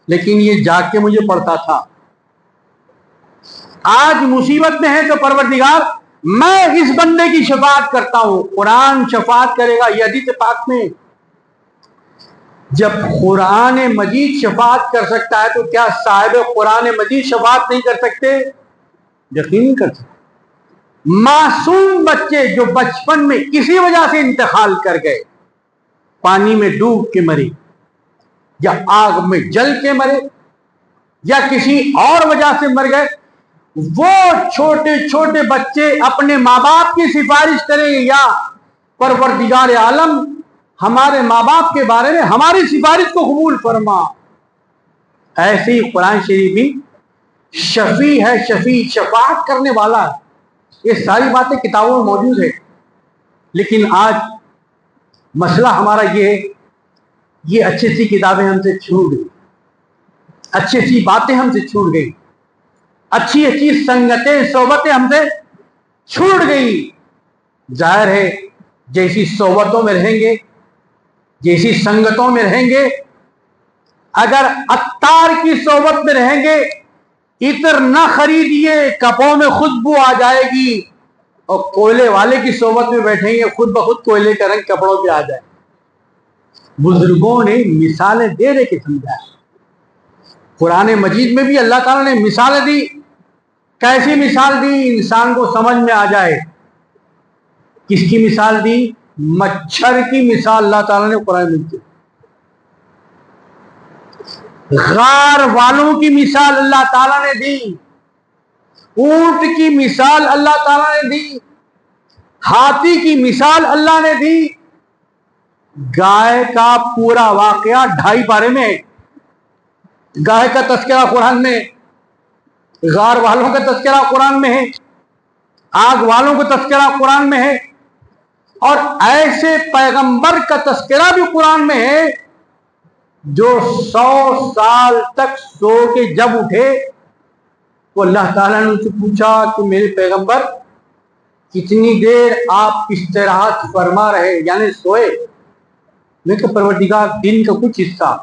لیکن یہ جاگ کے مجھے پڑھتا تھا. آج مصیبت میں ہے تو پروردگار میں اس بندے کی شفاعت کرتا ہوں. قرآن شفاعت کرے گا. یہ حدیث پاک میں جب قرآن مجید شفاعت کر سکتا ہے تو کیا صاحب قرآن مجید شفاعت نہیں کر سکتے؟ یقین کر سکتے. معصوم بچے جو بچپن میں کسی وجہ سے انتقال کر گئے, پانی میں ڈوب کے مرے یا آگ میں جل کے مرے یا کسی اور وجہ سے مر گئے, وہ چھوٹے چھوٹے بچے اپنے ماں باپ کی سفارش کریں گے یا پروردگار عالم ہمارے ماں باپ کے بارے میں ہماری سفارش کو قبول فرما. ایسے ہی قرآن شریف بھی شفیع ہے, شفیع شفاعت کرنے والا ہے. یہ ساری باتیں کتابوں میں موجود ہے, لیکن آج مسئلہ ہمارا یہ ہے, یہ اچھی سی کتابیں ہم سے چھوٹ گئی, اچھی سی باتیں ہم سے چھوٹ گئی, اچھی اچھی سنگتیں صحبتیں ہم سے چھوٹ گئی. ظاہر ہے جیسی صحبتوں میں رہیں گے, جیسی سنگتوں میں رہیں گے, اگر عطار کی صحبت میں رہیں گے عطر نہ خریدیے, کپوں میں خوشبو آ جائے گی, اور کوئلے والے کی صحبت میں بیٹھیں گے خود بخود کوئلے کا رنگ کپڑوں پہ آ جائے. بزرگوں نے مثالیں دے دے کے سمجھایا. قرآن مجید میں بھی اللہ تعالیٰ نے مثالیں دی. کیسی مثال دی؟ انسان کو سمجھ میں آ جائے. کس کی مثال دی؟ مچھر کی مثال اللہ تعالیٰ نے قرآن میں دی. غار والوں کی مثال اللہ تعالیٰ نے دی. اونٹ کی مثال اللہ تعالیٰ نے دی. ہاتھی کی مثال اللہ نے دی. گائے کا پورا واقعہ 2.5 پارے میں ہے. گائے کا تذکرہ قرآن میں, غار والوں کا تذکرہ قرآن میں ہے, آگ والوں کا تذکرہ قرآن میں ہے, اور ایسے پیغمبر کا تذکرہ بھی قرآن میں ہے جو 100 سال تک سو کے جب اٹھے تو اللہ تعالیٰ نے ان سے پوچھا کہ میرے پیغمبر کتنی دیر آپ استراحت فرما رہے, یعنی سوئے؟ میں کہ پروردگار دن کا کچھ حصہ.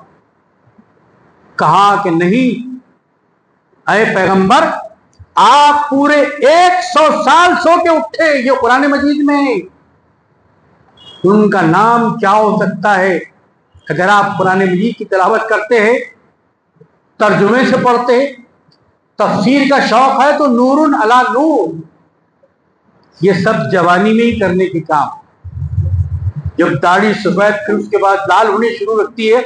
کہا کہ نہیں اے پیغمبر, آپ پورے 100 سال سو کے اٹھے. یہ قرآن مجید میں ہے. ان کا نام کیا ہو سکتا ہے؟ اگر آپ قرآن مجید کی تلاوت کرتے ہیں, ترجمے سے پڑھتے ہیں, تفسیر کا شوق ہے تو نور علی نور. یہ سب جوانی میں ہی کرنے کے کام. جب داڑھی سفید پھر اس کے بعد لال ہونی شروع ہوتی ہے،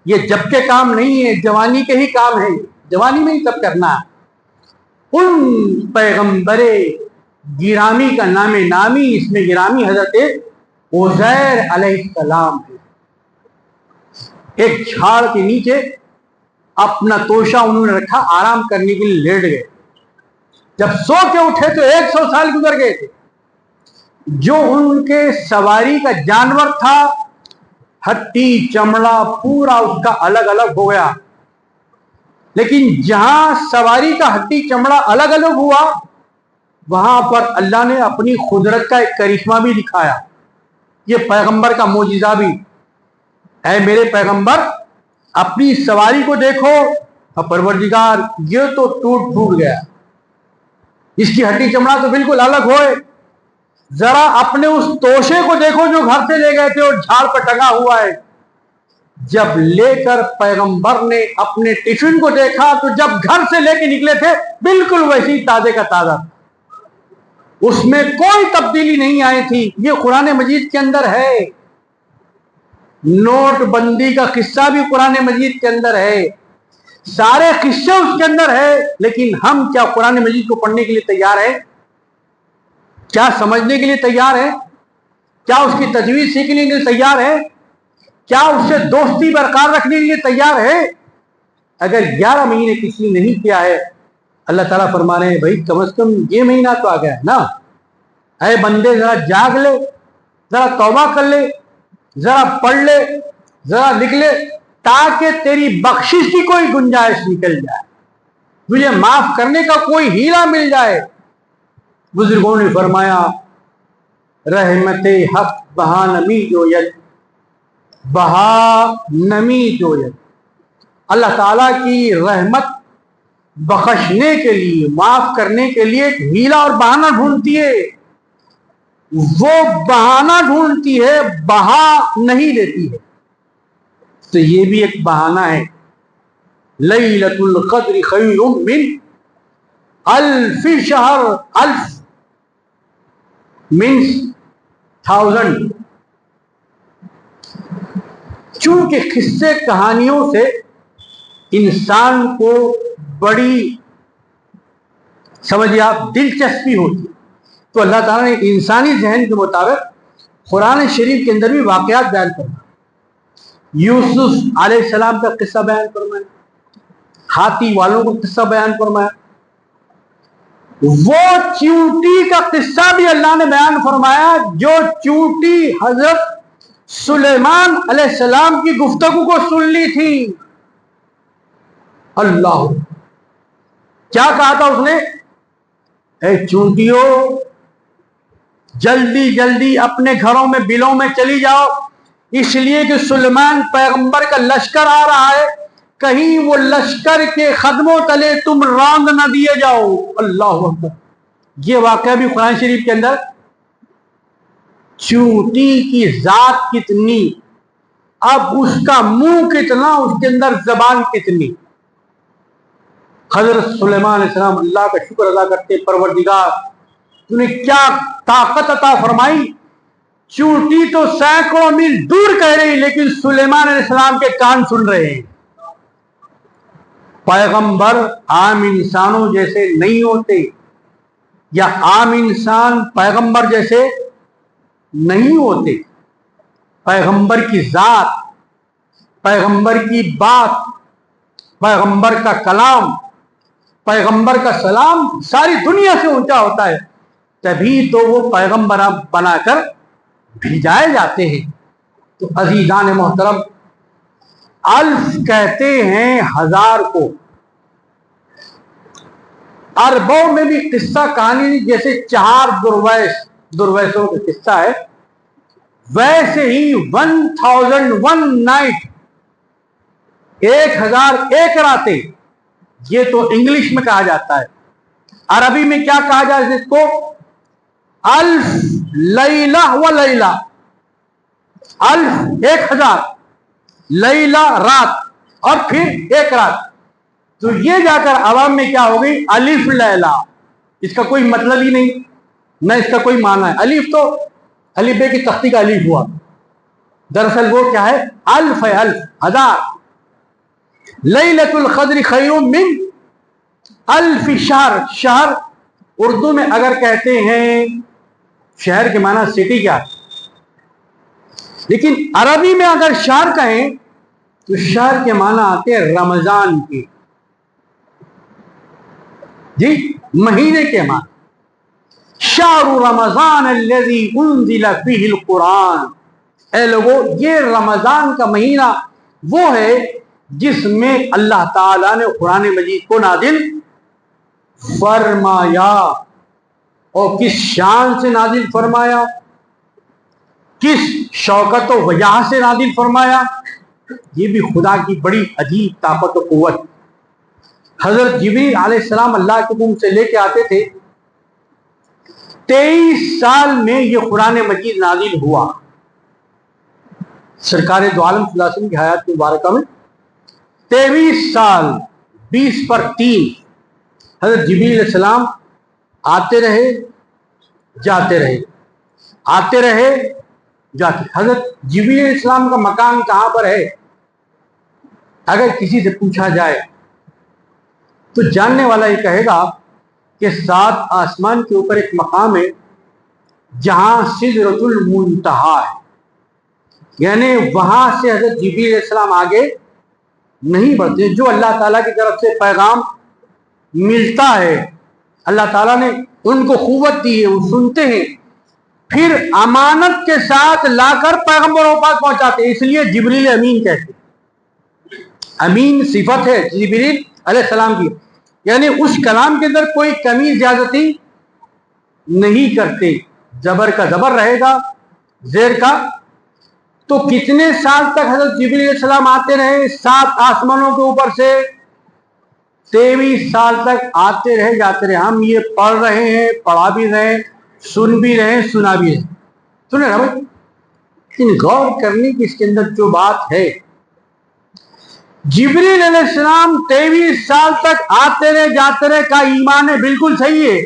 یہ جب کے کام نہیں ہے، جوانی کے ہی کام ہے، جوانی میں ہی سب کرنا ہے۔ ان پیغمبر گرامی کا نام نامی، اس میں گرامی حضرت عزیر علیہ السلام ہے۔ ایک جھاڑ کے نیچے اپنا توشہ انہوں نے رکھا، آرام کرنے کے لیے لیٹ گئے۔ جب سو کے اٹھے تو 100 سال گزر گئے تھے۔ جو ان کے سواری کا جانور تھا، ہڈی چمڑا پورا اس کا الگ الگ ہو گیا، لیکن جہاں سواری کا ہڈی چمڑا الگ الگ ہوا وہاں پر اللہ نے اپنی قدرت کا ایک کرشمہ بھی دکھایا۔ یہ پیغمبر کا معجزہ بھی، اے میرے پیغمبر اپنی سواری کو دیکھو، پروردگار یہ تو ٹوٹ پھوٹ گیا، اس کی ہڈی چمڑا تو بالکل الگ ہوئے، ذرا اپنے اس توشے کو دیکھو جو گھر سے لے گئے تھے اور جھاڑ پر ٹنگا ہوا ہے۔ جب لے کر پیغمبر نے اپنے ٹفن کو دیکھا تو جب گھر سے لے کے نکلے تھے بالکل ویسی تازے کا تازہ، اس میں کوئی تبدیلی نہیں آئی تھی۔ یہ قرآن مجید کے اندر ہے۔ نوٹ بندی کا قصہ بھی قرآن مجید کے اندر ہے، سارے قصے اس کے اندر ہے، لیکن ہم کیا قرآن مجید کو پڑھنے کے لیے تیار ہیں؟ کیا سمجھنے کے لیے تیار ہیں؟ کیا اس کی تجوید سیکھنے کے لیے تیار ہیں؟ کیا اس سے دوستی برقرار رکھنے کے لیے تیار ہے؟ اگر 11 مہینے کسی نے نہیں کیا ہے، اللہ تعالیٰ فرما رہے ہیں بھائی کم از کم یہ مہینہ تو آ گیا ہے نا، اے بندے ذرا جاگ لے، ذرا توبہ کر لے، ذرا پڑھ لے، ذرا لکھ لے، تاکہ تیری بخشش کی کوئی گنجائش نکل جائے، تجھے معاف کرنے کا کوئی ہیلا مل جائے۔ بزرگوں نے فرمایا رحمت حق بہا نمی جوید، بہا نمی جوید، اللہ تعالیٰ کی رحمت بخشنے کے لیے، معاف کرنے کے لیے ایک ہیلا اور بہانہ ڈھونڈتی ہے، وہ بہانہ ڈھونڈتی ہے، بہا نہیں دیتی ہے۔ تو یہ بھی ایک بہانہ ہے۔ لیلۃ القدر خیر من الف شہر، الف مینس 1000۔ چونکہ قصے کہانیوں سے انسان کو بڑی سمجھیے آپ دلچسپی ہوتی، تو اللہ تعالیٰ نے انسانی ذہن کے مطابق قرآن شریف کے اندر بھی واقعات بیان کرنا، یوسف علیہ السلام کا قصہ بیان فرمایا، ہاتھی والوں کا قصہ بیان فرمایا، وہ چیونٹی کا قصہ بھی اللہ نے بیان فرمایا جو چیونٹی حضرت سلیمان علیہ السلام کی گفتگو کو سن لی تھی۔ اللہ کیا کہا تھا اس نے؟ اے چونٹیوں جلدی جلدی اپنے گھروں میں بلوں میں چلی جاؤ، اس لیے کہ سلیمان پیغمبر کا لشکر آ رہا ہے، کہیں وہ لشکر کے قدموں تلے تم راند نہ دیے جاؤ۔ اللہ اکبر۔ یہ واقعہ بھی قرآن شریف کے اندر، چونٹی کی ذات کتنی، اب اس کا منہ کتنا، اس کے اندر زبان کتنی۔ حضرت سلیمان علیہ السلام اللہ کا شکر ادا کرتے، پروردگار تو نے کیا طاقت عطا فرمائی، چونٹی تو سینکڑوں میل دور کہہ رہی لیکن سلیمان علیہ السلام کے کان سن رہے ہیں۔ پیغمبر عام انسانوں جیسے نہیں ہوتے، یا عام انسان پیغمبر جیسے نہیں ہوتے۔ پیغمبر کی ذات، پیغمبر کی بات، پیغمبر کا کلام، پیغمبر کا سلام ساری دنیا سے اونچا ہوتا ہے، تبھی تو وہ پیغمبر بنا کر بھیجائے جاتے ہیں۔ تو عزیزان محترم، الف کہتے ہیں 1000 کو۔ عربوں میں بھی قصہ کہانی جیسے 4 درویشوں کا قصہ ہے، ویسے ہی 1001 نائٹ، 1001 راتیں، یہ تو انگلش میں کہا جاتا ہے۔ عربی میں کیا کہا جائے اس کو؟ الف لیلہ و لیلہ، الف 1000، لیلہ رات، اور پھر 1 رات۔ تو یہ جا کر عوام میں کیا ہو گئی؟ الف لیلہ۔ اس کا کوئی مطلب ہی نہیں، نہ اس کا کوئی معنی ہے۔ الف تو الف بے کی تختی کا الف ہوا، دراصل وہ کیا ہے؟ الف ہے، الف، ہزار. لیلۃ القدر خیر من الف شہر. شہر اردو میں اگر کہتے ہیں شہر کے معنی سٹی کیا ہے، لیکن عربی میں اگر شہر کہیں تو شہر کے معنی آتے ہیں رمضان کے، جی مہینے کے معنی. شہر رمضان الذی انزل فیہ القرآن. اے لوگو، یہ رمضان کا مہینہ وہ ہے جس میں اللہ تعالیٰ نے قرآن مجید کو نازل فرمایا. اور کس شان سے نازل فرمایا، کس شوکت و وجہ سے نازل فرمایا، یہ بھی خدا کی بڑی عجیب طاقت و قوت. حضرت جبریل علیہ السلام اللہ کے حکم سے لے کے آتے تھے. 23 سال میں یہ قرآن مجید نازل ہوا. سرکار دو عالم صلی اللہ علیہ وسلم کی حیات مبارکہ میں 23 سال 20 پر 3 حضرت جبریل علیہ السلام آتے رہے جاتے رہے، آتے رہے جاتے. حضرت جبریل علیہ السلام کا مکان کہاں پر ہے؟ اگر کسی سے پوچھا جائے تو جاننے والا یہ کہے گا کہ 7 آسمان کے اوپر ایک مقام ہے جہاں سدرۃ المنتہا ہے، یعنی وہاں سے حضرت جبریل علیہ السلام آگے نہیں بڑھتے. جو اللہ تعالیٰ کی طرف سے پیغام ملتا ہے، اللہ تعالیٰ نے ان کو قوت دی ہے، وہ سنتے ہیں، پھر امانت کے ساتھ لا کر پیغمبروں پاس پہنچاتے ہیں. اس لیے جبریل امین کہتے ہیں. امین صفت ہے جبریل علیہ السلام کی، یعنی اس کلام کے اندر کوئی کمی زیادتی نہیں کرتے. زبر کا زبر رہے گا، زیر کا. تو کتنے سال تک حضرت جبریل علیہ السلام آتے رہے 7 آسمانوں کے اوپر سے؟ 23 سال تک آتے رہے جاتے رہے. ہم یہ پڑھ رہے ہیں، پڑھا بھی رہے، سن بھی رہے، سنا بھی رہے. سنے نا بھائی، لیکن غور کرنے کی اس کے اندر جو بات ہے، جبریل علیہ السلام 23 سال تک آتے رہے جاتے رہے کا ایمان ہے، بالکل صحیح ہے.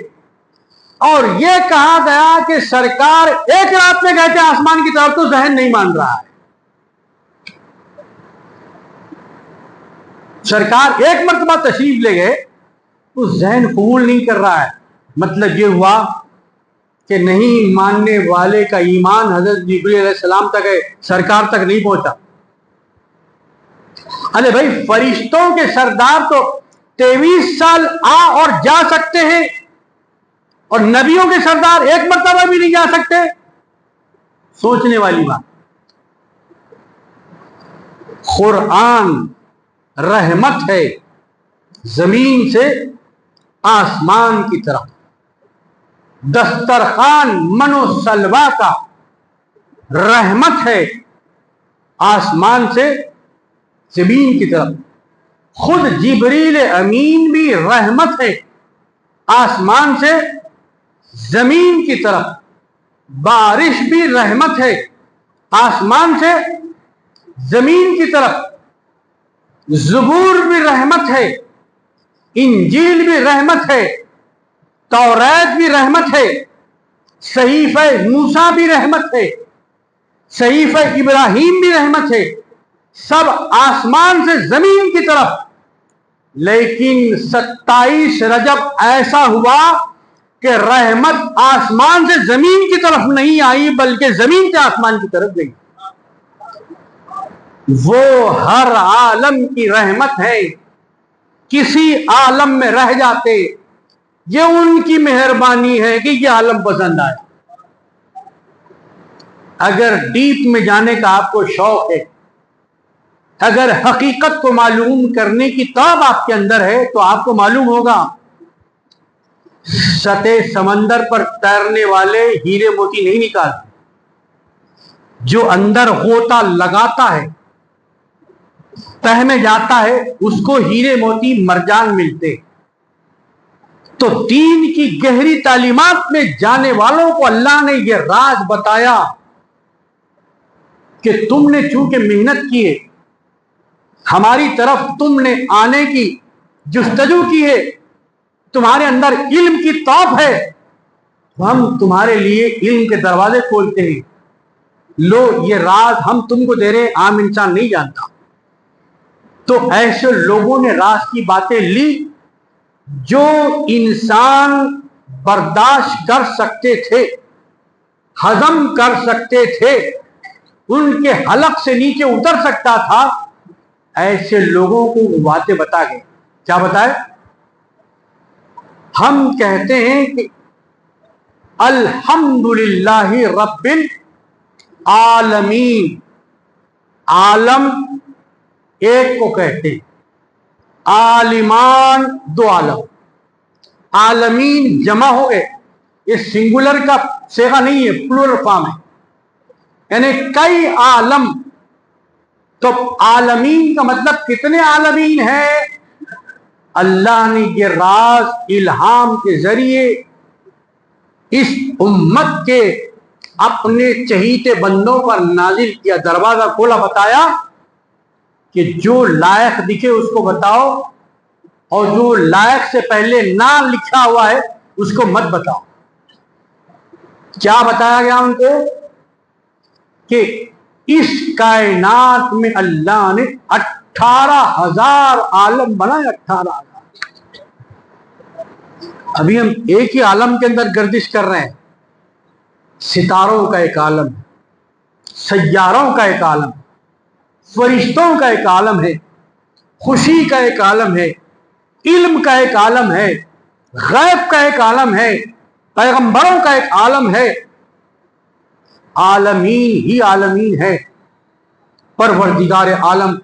اور یہ کہا گیا کہ سرکار ایک رات میں گئے تھے آسمان کی طرف، تو ذہن نہیں مان رہا ہے. سرکار ایک مرتبہ تشریف لے گئے تو ذہن قبول نہیں کر رہا ہے. مطلب یہ ہوا کہ نہیں ماننے والے کا ایمان حضرت جبریل علیہ السلام تک ہے، سرکار تک نہیں پہنچا. ارے بھائی، فرشتوں کے سردار تو 23 سال آ اور جا سکتے ہیں، اور نبیوں کے سردار ایک مرتبہ بھی نہیں جا سکتے. سوچنے والی بات. قرآن رحمت ہے زمین سے آسمان کی طرف، دسترخوان من و سلوا کا رحمت ہے آسمان سے زمین کی طرف. خود جبریل امین بھی رحمت ہے آسمان سے زمین کی طرف. بارش بھی رحمت ہے آسمان سے زمین کی طرف. زبور بھی رحمت ہے، انجیل بھی رحمت ہے، توریت بھی رحمت ہے، صحیفہ موسیٰ بھی رحمت ہے، صحیفہ ابراہیم بھی رحمت ہے. سب آسمان سے زمین کی طرف. لیکن 27 رجب ایسا ہوا کہ رحمت آسمان سے زمین کی طرف نہیں آئی، بلکہ زمین سے آسمان کی طرف گئی. وہ ہر عالم کی رحمت ہے. کسی عالم میں رہ جاتے، یہ ان کی مہربانی ہے کہ یہ عالم پسند آئے. اگر ڈیپ میں جانے کا آپ کو شوق ہے، اگر حقیقت کو معلوم کرنے کی طلب آپ کے اندر ہے، تو آپ کو معلوم ہوگا سطح سمندر پر تیرنے والے ہیرے موتی نہیں نکالتے. جو اندر غوطہ لگاتا ہے، تہ میں جاتا ہے، اس کو ہیرے موتی مرجان ملتے. تو دین کی گہری تعلیمات میں جانے والوں کو اللہ نے یہ راز بتایا کہ تم نے چونکہ محنت کی ہے، ہماری طرف تم نے آنے کی جستجو کی ہے، تمہارے اندر علم کی توف ہے، تو ہم تمہارے لیے علم کے دروازے کھولتے ہیں. لو یہ راز ہم تم کو دے رہے ہیں، عام انسان نہیں جانتا۔ تو ایسے لوگوں نے راز کی باتیں لی جو انسان برداشت کر سکتے تھے، ہضم کر سکتے تھے، ان کے حلق سے نیچے اتر سکتا تھا، ایسے لوگوں کو وہ باتیں بتا گئے۔ کیا بتائے؟ ہم کہتے ہیں کہ الحمدللہ رب العالمین، عالم ایک کو کہتے ہیں، عالمان دو عالم، عالمین جمع ہو گئے، یہ سنگولر کا صیغہ نہیں ہے، پلورل فارم ہے، یعنی کئی عالم۔ تو عالمین کا مطلب کتنے عالمین ہیں؟ اللہ نے یہ راز الہام کے ذریعے اس امت کے اپنے چہیتے بندوں پر نازل کیا، دروازہ کھولا، بتایا کہ جو لائق دکھے اس کو بتاؤ، اور جو لائق سے پہلے نہ لکھا ہوا ہے اس کو مت بتاؤ۔ کیا بتایا گیا ان کو؟ کہ اس کائنات میں اللہ نے 18,000 عالم بنائے، 18,000۔ ابھی ہم ایک ہی عالم کے اندر گردش کر رہے ہیں۔ ستاروں کا ایک عالم، سیاروں کا ایک عالم، فرشتوں کا ایک عالم ہے، خوشی کا ایک عالم ہے، علم کا ایک عالم ہے، غیب کا ایک عالم ہے، پیغمبروں کا ایک عالم ہے، عالمین ہی عالمین ہے۔ پروردگار عالم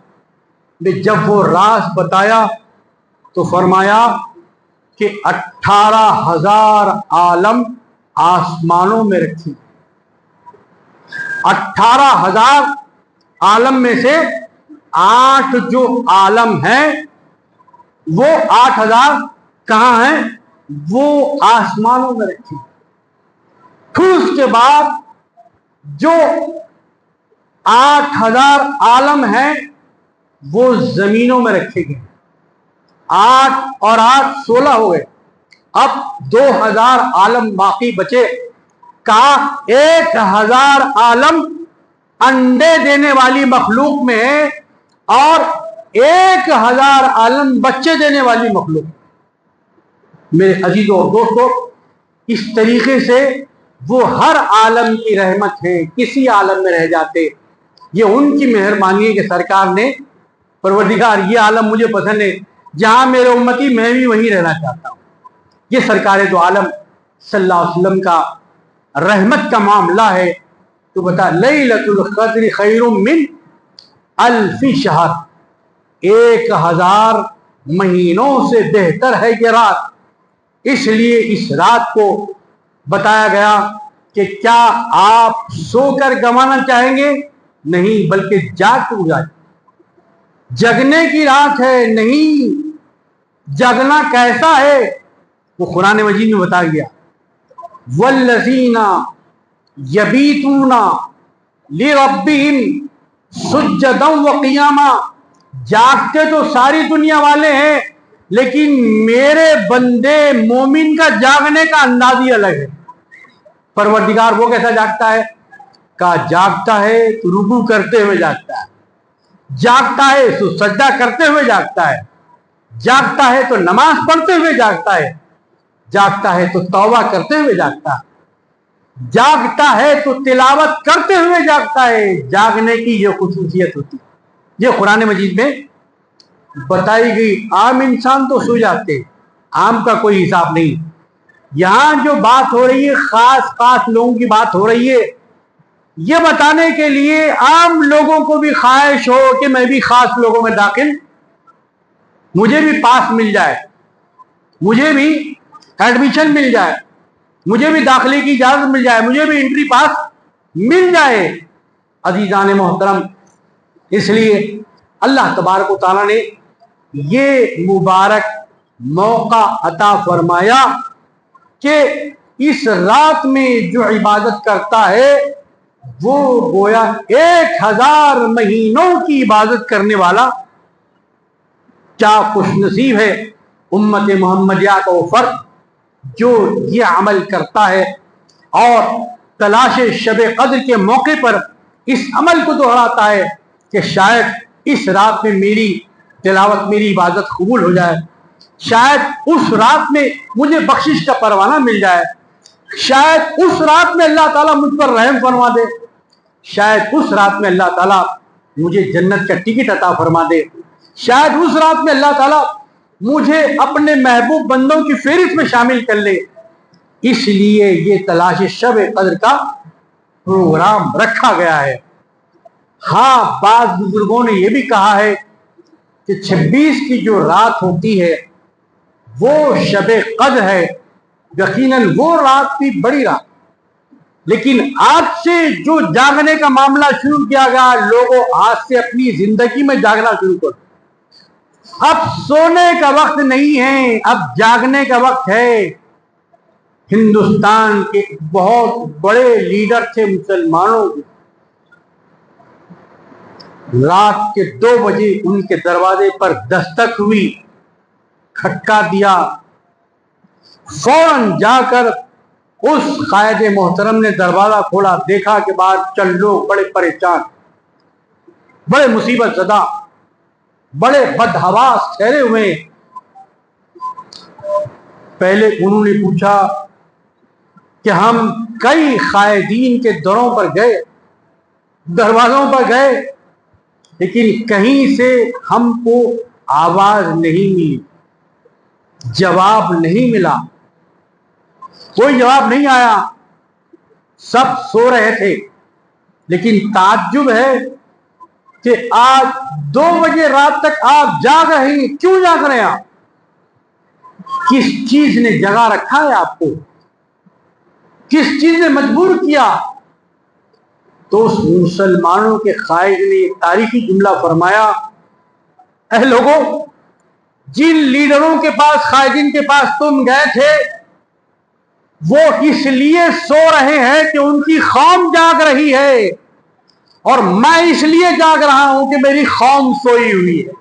نے جب وہ راز بتایا تو فرمایا کہ 18,000 عالم آسمانوں میں رکھی، 18,000 عالم میں سے 8 جو عالم ہیں وہ 8,000 کہاں ہیں؟ وہ آسمانوں میں رکھی۔ پھر اس کے بعد جو 8,000 عالم ہیں وہ زمینوں میں رکھے گئے، 8 اور 8 16 ہو گئے۔ اب 2,000 عالم باقی بچے۔ کہا 1,000 عالم انڈے دینے والی مخلوق میں ہے اور 1,000 عالم بچے دینے والی مخلوق۔ میرے عزیزوں اور دوستوں، اس طریقے سے وہ ہر عالم کی رحمت ہے، کسی عالم میں رہ جاتے، یہ ان کی مہربانی ہے کہ سرکار نے، پروردگار یہ عالم مجھے پسند ہے، جہاں میرے امتی میں بھی وہیں رہنا چاہتا ہوں۔ یہ سرکار دو عالم صلی اللہ علیہ وسلم کا رحمت کا معاملہ ہے۔ تو بتا لیلۃ القدر خیر من الف شہر، 1,000 مہینوں سے بہتر ہے یہ رات۔ اس لیے اس رات کو بتایا گیا کہ کیا آپ سو کر گنوانا چاہیں گے؟ نہیں، بلکہ جاگ کے گزاریں۔ جگنے کی رات ہے، نہیں، جگنا کیسا ہے وہ قرآن مجید میں بتایا گیا۔ والذین یبیتون لربہم سجدا وقیاما، جاگتے تو ساری دنیا والے ہیں، لیکن میرے بندے مومن کا جاگنے کا انداز ہی الگ ہے۔ پروردگار وہ کیسا جاگتا ہے؟ کہا جاگتا ہے تو رکوع کرتے ہوئے جاگتا ہے، جاگتا ہے تو سجدہ کرتے ہوئے جاگتا ہے، جاگتا ہے تو نماز پڑھتے ہوئے جاگتا ہے، جاگتا ہے تو توبہ کرتے ہوئے جاگتا ہے، جاگتا ہے تو تلاوت کرتے ہوئے جاگتا ہے۔ جاگنے کی یہ خصوصیت ہوتی ہے، یہ قرآن مجید میں بتائی گئی۔ عام انسان تو سو جاتے، عام کا کوئی حساب نہیں۔ یہاں جو بات ہو رہی ہے خاص لوگوں کی بات ہو رہی ہے، یہ بتانے کے لیے عام لوگوں کو بھی خواہش ہو کہ میں بھی خاص لوگوں میں داخل، مجھے بھی پاس مل جائے، مجھے بھی ایڈمیشن مل جائے، مجھے بھی داخلے کی اجازت مل جائے، مجھے بھی انٹری پاس مل جائے۔ عزیزان محترم، اس لیے اللہ تبارک و تعالیٰ نے یہ مبارک موقع عطا فرمایا کہ اس رات میں جو عبادت کرتا ہے وہ گویا 1,000 مہینوں کی عبادت کرنے والا کیا خوش نصیب ہے امت محمدیہ کا وہ فرد جو یہ عمل کرتا ہے اور تلاش شب قدر کے موقع پر اس عمل کو دہراتا ہے کہ شاید اس رات میں میری تلاوت، میری عبادت قبول ہو جائے، شاید اس رات میں مجھے بخشش کا پروانہ مل جائے، شاید اس رات میں اللہ تعالیٰ مجھ پر رحم فرما دے، شاید اس رات میں اللہ تعالیٰ مجھے جنت کا ٹکٹ عطا فرما دے، شاید اس رات میں اللہ تعالیٰ مجھے اپنے محبوب بندوں کی فہرست میں شامل کر لے۔ اس لیے یہ تلاش شب قدر کا پروگرام رکھا گیا ہے۔ ہاں، بعض بزرگوں نے یہ بھی کہا ہے کہ 26 کی جو رات ہوتی ہے وہ شب قدر ہے، یقیناً وہ رات بھی بڑی رات، لیکن آج سے جو جاگنے کا معاملہ شروع کیا گیا، لوگوں آج سے اپنی زندگی میں جاگنا شروع کرو۔ اب سونے کا وقت نہیں ہے، اب جاگنے کا وقت ہے۔ ہندوستان کے بہت بڑے لیڈر تھے مسلمانوں کے، رات کے 2 بجے ان کے دروازے پر دستک ہوئی، کھٹکا دیا، فوراً جا کر اس قائد محترم نے دروازہ کھولا، دیکھا کہ بعد چند لوگ بڑے پریشان، بڑے مصیبت زدہ، بڑے بدحواس ٹھہرے ہوئے۔ پہلے انہوں نے پوچھا کہ ہم کئی قائدین کے دروں پر گئے، دروازوں پر گئے، لیکن کہیں سے ہم کو آواز نہیں ملی، جواب نہیں ملا، کوئی جواب نہیں آیا، سب سو رہے تھے۔ لیکن تعجب ہے کہ آج 2 بجے رات تک آپ جاگ رہے ہیں، کیوں جاگ رہے ہیں آپ؟ کس چیز نے جگا رکھا ہے آپ کو؟ کس چیز نے مجبور کیا؟ تو اس مسلمانوں کے قائد نے ایک تاریخی جملہ فرمایا، اے لوگوں، جن لیڈروں کے پاس، قائدین کے پاس تم گئے تھے، وہ اس لیے سو رہے ہیں کہ ان کی قوم جاگ رہی ہے، اور میں اس لیے جاگ رہا ہوں کہ میری قوم سوئی ہوئی ہے۔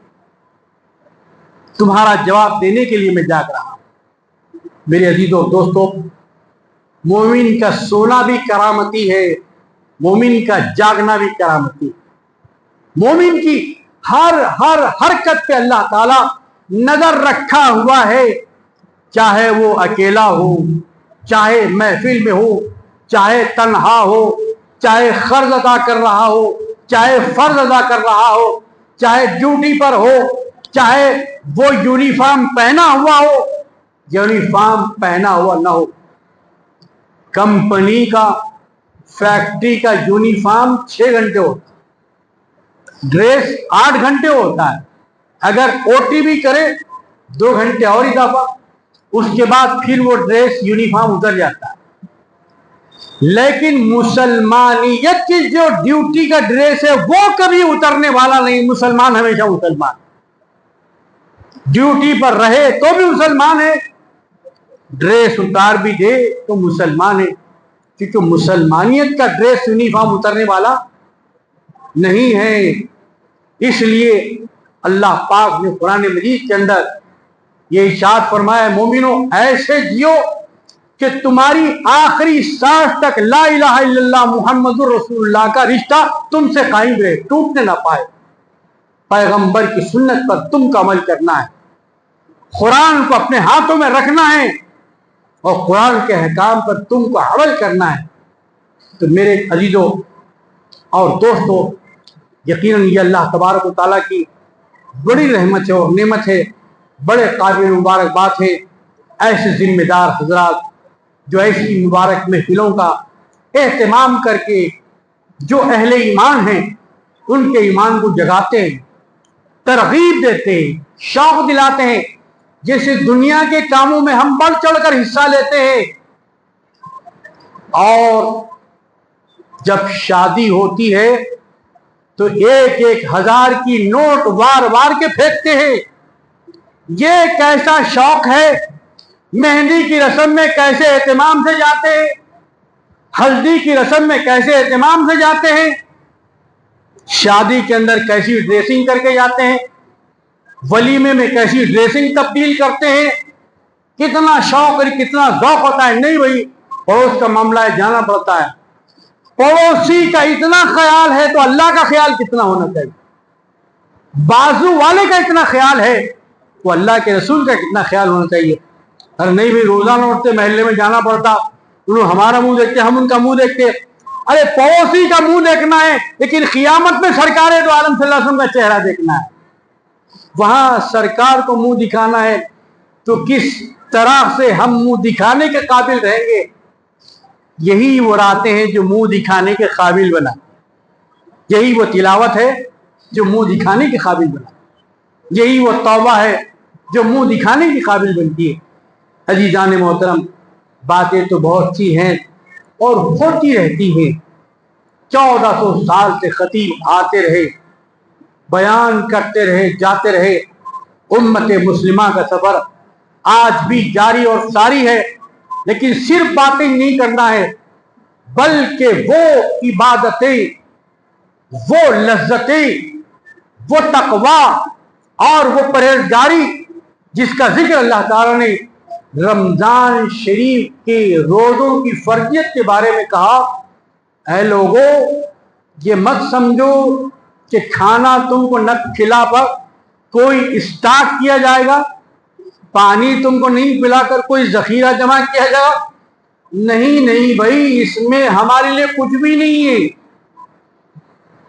تمہارا جواب دینے کے لیے میں جاگ رہا ہوں۔ میرے عزیزوں دوستوں، مومن کا سونا بھی کرامتی ہے، مومن کا جاگنا بھی کرامتی ہے۔ مومن کی ہر حرکت پہ اللہ تعالیٰ نظر رکھا ہوا ہے، چاہے وہ اکیلا ہو، چاہے محفل میں ہو، چاہے تنہا ہو، چاہے قرض ادا کر رہا ہو، چاہے فرض ادا کر رہا ہو، چاہے ڈیوٹی پر ہو، چاہے وہ یونیفارم پہنا ہوا ہو، یونیفارم پہنا ہوا نہ ہو۔ کمپنی کا، فیکٹری کا یونیفارم 6 گھنٹے ہوتا ہے، ڈریس 8 گھنٹے ہوتا ہے، اگر او ٹی بھی کرے 2 گھنٹے اور اضافہ، اس کے بعد پھر وہ ڈریس یونیفارم اتر جاتا ہے۔ لیکن مسلمانیت کی جو ڈیوٹی کا ڈریس ہے وہ کبھی اترنے والا نہیں، مسلمان ہمیشہ مسلمان، ڈیوٹی پر رہے تو بھی مسلمان ہے، ڈریس اتار بھی دے تو مسلمان ہے، کیونکہ مسلمانیت کا ڈریس یونیفارم اترنے والا نہیں ہے۔ اس لیے اللہ پاک نے قرآن مجید کے اندر یہ ارشاد فرمایا، مومنوں ایسے جیو کہ تمہاری آخری سانس تک لا الہ الا اللہ محمد رسول اللہ کا رشتہ تم سے قائم رہے، ٹوٹنے نہ پائے۔ پیغمبر کی سنت پر تم کا عمل کرنا ہے، قرآن کو اپنے ہاتھوں میں رکھنا ہے، اور قرآن کے احکام پر تم کو عمل کرنا ہے۔ تو میرے عزیزوں اور دوستوں، یقیناً یہ اللہ تبارک و تعالیٰ کی بڑی رحمت ہے اور نعمت ہے، بڑے قابل مبارکباد ہے ایسے ذمہ دار حضرات جو ایسی مبارک محفلوں کا اہتمام کر کے، جو اہل ایمان ہیں ان کے ایمان کو جگاتے ہیں، ترغیب دیتے ہیں، شوق دلاتے ہیں۔ جیسے دنیا کے کاموں میں ہم بڑھ چڑھ کر حصہ لیتے ہیں، اور جب شادی ہوتی ہے تو 1,000 کی نوٹ وار وار کے پھینکتے ہیں۔ یہ کیسا شوق ہے؟ مہندی کی رسم میں کیسے اہتمام سے جاتے ہیں، ہلدی کی رسم میں کیسے اہتمام سے جاتے ہیں، شادی کے اندر کیسی ڈریسنگ کر کے جاتے ہیں، ولیمے میں کیسی ڈریسنگ تبدیل کرتے ہیں، کتنا شوق اور کتنا ذوق ہوتا ہے۔ نہیں بھائی، پڑوس کا معاملہ ہے، جانا پڑتا ہے، پڑوسی کا اتنا خیال ہے تو اللہ کا خیال کتنا ہونا چاہیے، بازو والے کا اتنا خیال ہے تو اللہ کے رسول کا کتنا خیال ہونا چاہیے۔ ارے نہیں بھی روزانہ اٹھتے محلے میں جانا پڑتا، انہوں ہمارا منہ دیکھتے، ہم ان کا منہ دیکھتے۔ ارے پڑوسی کا منہ دیکھنا ہے لیکن قیامت میں سرکار دو عالم صلی اللہ علیہ وسلم کا چہرہ دیکھنا ہے، وہاں سرکار کو منہ دکھانا ہے تو کس طرح سے ہم منہ دکھانے کے قابل رہیں گے؟ یہی وہ راتیں ہیں جو منہ دکھانے کے قابل بنا، یہی وہ تلاوت ہے جو منہ دکھانے کے قابل بنا، یہی وہ توبہ ہے جو منہ دکھانے کے قابل بنتی ہے۔ عزیزان محترم، باتیں تو بہت سی ہیں اور ہوتی رہتی ہیں۔ 1400 سال سے خطیب آتے رہے، بیان کرتے رہے، جاتے رہے۔ امت مسلمہ کا سفر آج بھی جاری اور ساری ہے، لیکن صرف باتیں نہیں کرنا ہے بلکہ وہ عبادتیں، وہ لذتیں، وہ تقوی اور وہ پرہیزگاری جس کا ذکر اللہ تعالیٰ نے رمضان شریف کے روزوں کی فرضیت کے بارے میں کہا۔ اے لوگو، یہ مت سمجھو کہ کھانا تم کو نہ کھلا پر کوئی اسٹاک کیا جائے گا، پانی تم کو نہیں پلا کر کوئی ذخیرہ جمع کیا جائے گا۔ نہیں بھائی، اس میں ہمارے لیے کچھ بھی نہیں ہے۔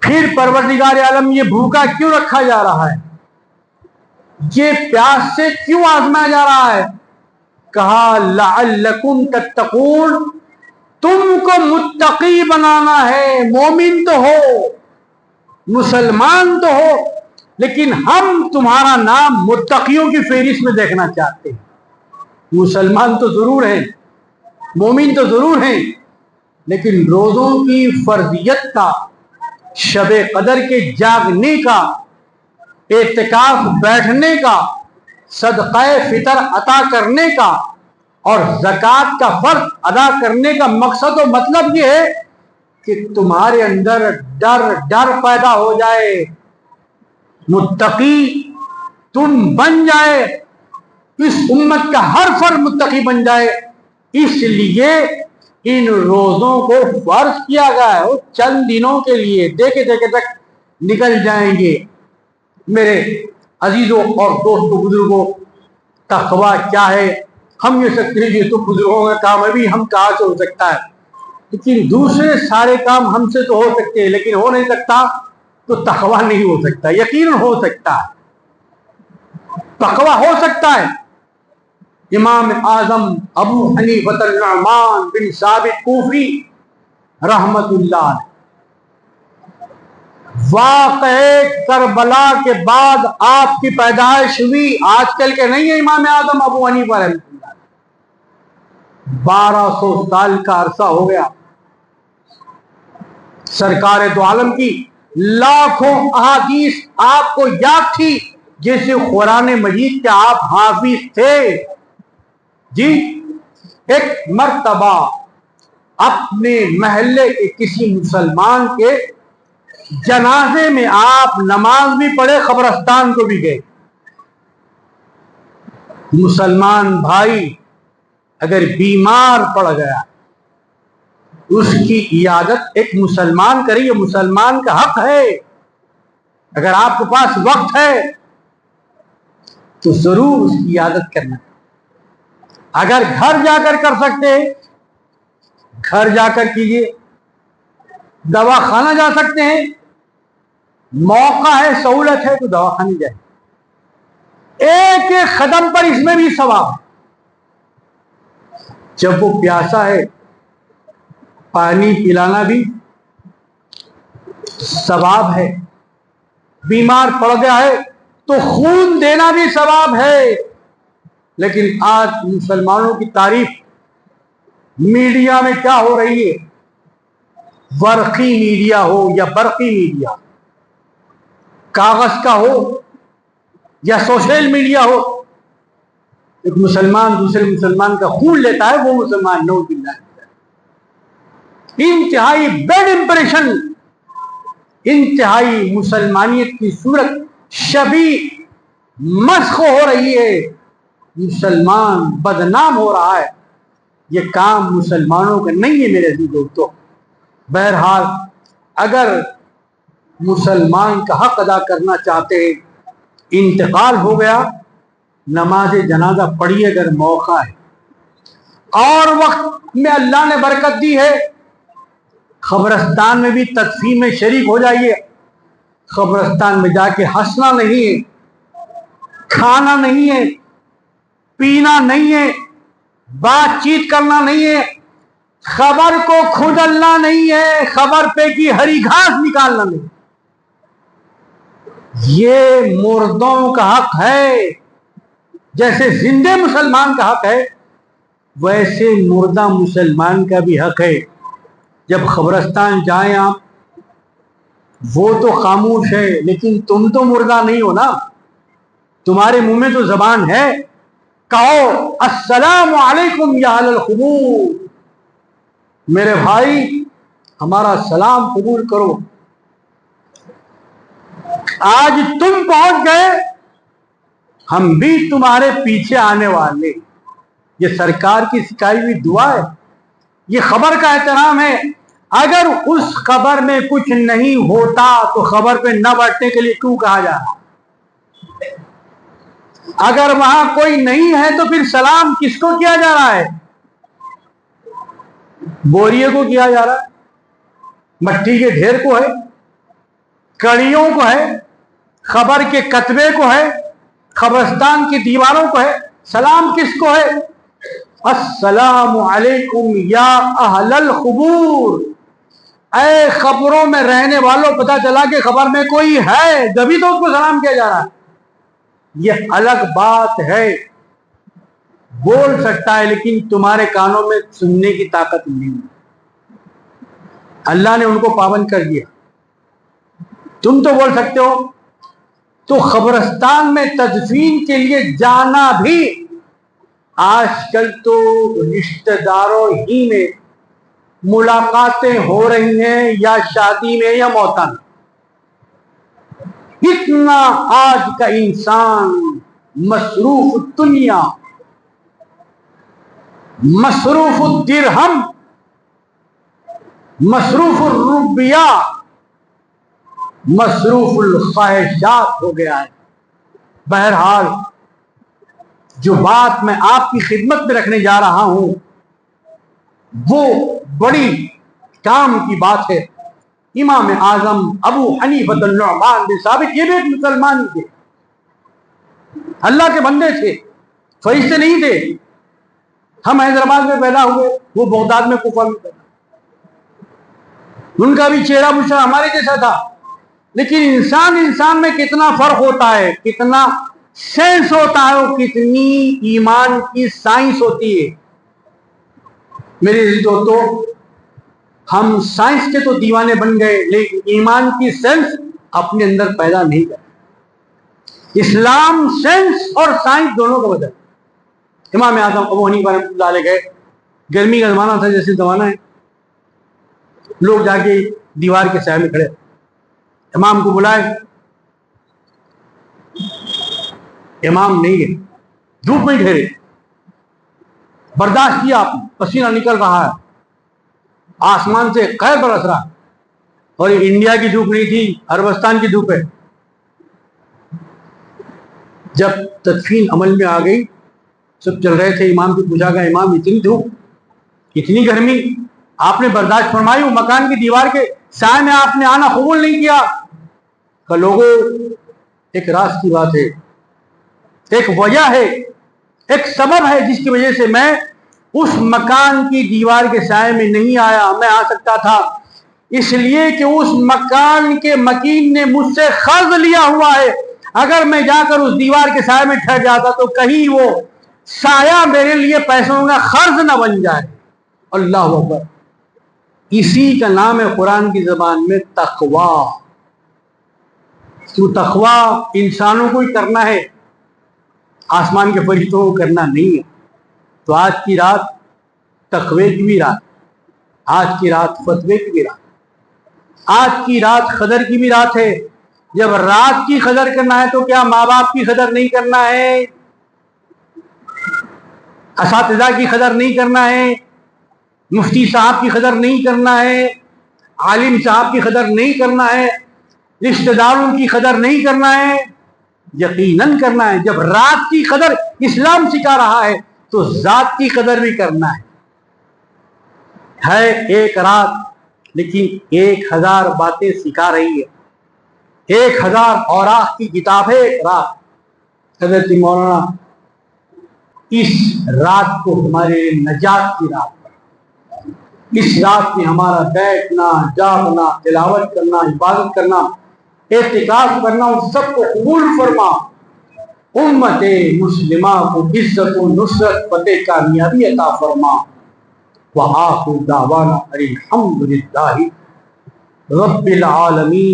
پھر پروردگار عالم یہ بھوکا کیوں رکھا جا رہا ہے، یہ پیاس سے کیوں آزمایا جا رہا ہے؟ کہا لعلکم تتقون، تم کو متقی بنانا ہے۔ مومن تو ہو، مسلمان تو ہو، لیکن ہم تمہارا نام متقیوں کی فہرست میں دیکھنا چاہتے ہیں۔ مسلمان تو ضرور ہیں، مومن تو ضرور ہیں، لیکن روزوں کی فرضیت کا، شب قدر کے جاگنے کا، اعتکاف بیٹھنے کا، صدقہ فطر عطا کرنے کا اور زکوٰۃ کا فرض ادا کرنے کا مقصد و مطلب یہ ہے کہ تمہارے اندر ڈر پیدا ہو جائے، متقی تم بن جائے، اس امت کا ہر فرد متقی بن جائے۔ اس لیے ان روزوں کو فرض کیا گیا ہے، وہ چند دنوں کے لیے دیکھے تک نکل جائیں گے۔ میرے عزیزوں اور دوستوں، بزرگوں، تقویٰ کیا ہے؟ ہم یہ سکتے ہیں یہ تو بزرگوں کا کام ہے، بھی ہم کہاں سے ہو سکتا ہے؟ لیکن دوسرے سارے کام ہم سے تو ہو سکتے ہیں، لیکن ہو نہیں سکتا تو تقویٰ نہیں ہو سکتا۔ یقیناً ہو سکتا ہے، تقویٰ ہو سکتا ہے۔ امام اعظم ابو حنیفہ النعمان بن ثابت کوفی رحمت اللہ علیہ، واقعے کربلا کے بعد آپ کی پیدائش ہوئی، آج کل کے نہیں ہے امام اعظم ابو حنیفہ رحمۃ اللہ علیہ، 1200 سال کا عرصہ ہو گیا۔ سرکار دو عالم کی لاکھوں احادیث آپ کو یاد تھی، جیسے قرآن مجید کے آپ حافظ تھے۔ جی، ایک مرتبہ اپنے محلے کے کسی مسلمان کے جنازے میں آپ نماز بھی پڑھے، قبرستان کو بھی گئے۔ مسلمان بھائی اگر بیمار پڑ گیا، اس کی عیادت ایک مسلمان کرے، یہ مسلمان کا حق ہے۔ اگر آپ کے پاس وقت ہے تو ضرور اس کی عیادت کرنا۔ اگر گھر جا کر کر سکتے ہیں، گھر جا کر کیجئے، دوا خانہ جا سکتے ہیں، موقع ہے، سہولت ہے تو دوا خانے جائے۔ ایک ایک قدم پر اس میں بھی ثواب ہے۔ جب وہ پیاسا ہے، پانی پلانا بھی ثواب ہے، بیمار پڑ گیا ہے تو خون دینا بھی ثواب ہے۔ لیکن آج مسلمانوں کی تعریف میڈیا میں کیا ہو رہی ہے؟ ورقی میڈیا ہو یا برقی میڈیا، کاغذ کا ہو یا سوشل میڈیا ہو، ایک مسلمان دوسرے مسلمان کا خون لیتا ہے، وہ مسلمان نعوذ باللہ، انتہائی بیڈ امپریشن، انتہائی مسلمانیت کی صورت شبیہ مسخ ہو رہی ہے، مسلمان بدنام ہو رہا ہے۔ یہ کام مسلمانوں کا نہیں ہے میرے عزیز دوستو۔ بہرحال اگر مسلمان کا حق ادا کرنا چاہتے ہیں، انتقال ہو گیا، نماز جنازہ پڑھیے اگر موقع ہے، اور وقت میں اللہ نے برکت دی ہے، قبرستان میں بھی تدفین میں شریک ہو جائیے۔ قبرستان میں جا کے ہنسنا نہیں ہے، کھانا نہیں ہے، پینا نہیں ہے، بات چیت کرنا نہیں ہے، خبر کو کھودلنا نہیں ہے، خبر پہ کی ہری گھاس نکالنا نہیں۔ یہ مردوں کا حق ہے، جیسے زندہ مسلمان کا حق ہے ویسے مردہ مسلمان کا بھی حق ہے۔ جب قبرستان جائیں آپ، وہ تو خاموش ہے لیکن تم تو مردہ نہیں ہو نا، تمہارے منہ میں تو زبان ہے، کہو السلام علیکم یا اہل القبور، میرے بھائی ہمارا سلام قبول کرو، آج تم پہنچ گئے، ہم بھی تمہارے پیچھے آنے والے۔ یہ سرکار کی سکھائی ہوئی دعا ہے، یہ خبر کا احترام ہے۔ اگر اس خبر میں کچھ نہیں ہوتا تو خبر پہ نہ بیٹھنے کے لیے کیوں کہا جا رہا؟ اگر وہاں کوئی نہیں ہے تو پھر سلام کس کو کیا جا رہا ہے؟ بوریے کو کیا جا رہا ہے، مٹی کے ڈھیر کو ہے، کڑیوں کو ہے، خبر کے کتبے کو ہے، قبرستان کی دیواروں کو ہے۔ سلام کس کو ہے؟ السلام علیکم یا اہل القبور، اے خبروں میں رہنے والوں، پتہ چلا کہ خبر میں کوئی ہے جبھی تو اس کو سلام کیا جا رہا ہے۔ یہ الگ بات ہے، بول سکتا ہے لیکن تمہارے کانوں میں سننے کی طاقت نہیں، اللہ نے ان کو پابند کر دیا۔ تم تو بول سکتے ہو، تو قبرستان میں تدفین کے لیے جانا بھی آج کل تو رشتہ داروں ہی میں ملاقاتیں ہو رہی ہیں، یا شادی میں یا موتن۔ اتنا آج کا انسان مصروف دنیا، مصروف الدرہم، مصروف الروپیہ، مصروف الخواہشات ہو گیا ہے۔ بہرحال جو بات میں آپ کی خدمت میں رکھنے جا رہا ہوں وہ بڑی کام کی بات ہے۔ امام اعظم ابو حنیفۃ النعمان بن ثابت، یہ بھی ایک مسلمان تھے، اللہ کے بندے تھے، فرشتے نہیں تھے۔ ہم حیدرآباد میں پیدا ہوئے، وہ بغداد میں کوفہ میں پیدا، ان کا بھی چہرہ بشرا ہمارے جیسا تھا، لیکن انسان میں کتنا فرق ہوتا ہے، کتنا سینس ہوتا ہے، اور کتنی ایمان کی سائنس ہوتی ہے۔ میرے دوستو، ہم سائنس کے تو دیوانے بن گئے لیکن ایمان کی سینس اپنے اندر پیدا نہیں کرتے۔ اسلام سینس اور سائنس دونوں کا بدل۔ امام اعظم ابو حنیفہ رحمۃ اللہ علیہ گئے، گرمی کا زمانہ تھا جیسے زمانہ ہے، لوگ جا کے دیوار کے سائے میں کھڑے، امام کو بلائے، امام نہیں گئے، دھوپ میں ٹھہرے، برداشت کیا، پسینہ نکل رہا ہے، آسمان سے قہر برس رہا، اور یہ انڈیا کی دھوپ نہیں تھی، عربستان کی دھوپ ہے۔ جب تدفین عمل میں آ گئی، سب چل رہے تھے، امام سے پوچھا گیا، امام اتنی دھوپ، اتنی گرمی آپ نے برداشت فرمائی، وہ مکان کی دیوار کے سائے میں آپ نے آنا قبول نہیں کیا؟ کہ لوگوں، ایک راز کی بات ہے، ایک وجہ ہے، ایک سبب ہے جس کی وجہ سے میں اس مکان کی دیوار کے سائے میں نہیں آیا۔ میں آ سکتا تھا، اس لیے کہ اس مکان کے مکین نے مجھ سے قرض لیا ہوا ہے، اگر میں جا کر اس دیوار کے سائے میں ٹھہر جاتا تو کہیں وہ سایہ میرے لیے پیسوں کا قرض نہ بن جائے۔ اللہ اکبر، اسی کا نام ہے قرآن کی زبان میں تقوی۔ تو تقوی انسانوں کو ہی کرنا ہے، آسمان کے فرشتوں کو کرنا نہیں ہے۔ تو آج کی رات تقوی کی بھی رات، آج کی رات فتوے کی بھی رات، آج کی رات قدر کی بھی رات ہے۔ جب رات کی قدر کرنا ہے تو کیا ماں باپ کی قدر نہیں کرنا ہے، اساتذہ کی قدر نہیں کرنا ہے، مفتی صاحب کی قدر نہیں کرنا ہے، عالم صاحب کی قدر نہیں کرنا ہے، رشتہ داروں کی قدر نہیں کرنا ہے، یقیناً کرنا ہے۔ جب رات کی قدر اسلام سکھا رہا ہے تو ذات کی قدر بھی کرنا ہے ایک رات لیکن 1000 باتیں سکھا رہی ہے، 1000 اوراق کی کتاب ہے ایک رات۔ حضرت مولانا اس رات کو ہمارے نجات کی رات، اس رات میں ہمارا بیٹھنا، جاگنا، تلاوت کرنا، عبادت کرنا، اعتکاف کرنا، ان سب کو قبول فرما۔ امت مسلمہ کو عزت و نصرت فتح کامیابی عطا فرما۔ وآخر دعوانا الحمدللہ رب العالمین۔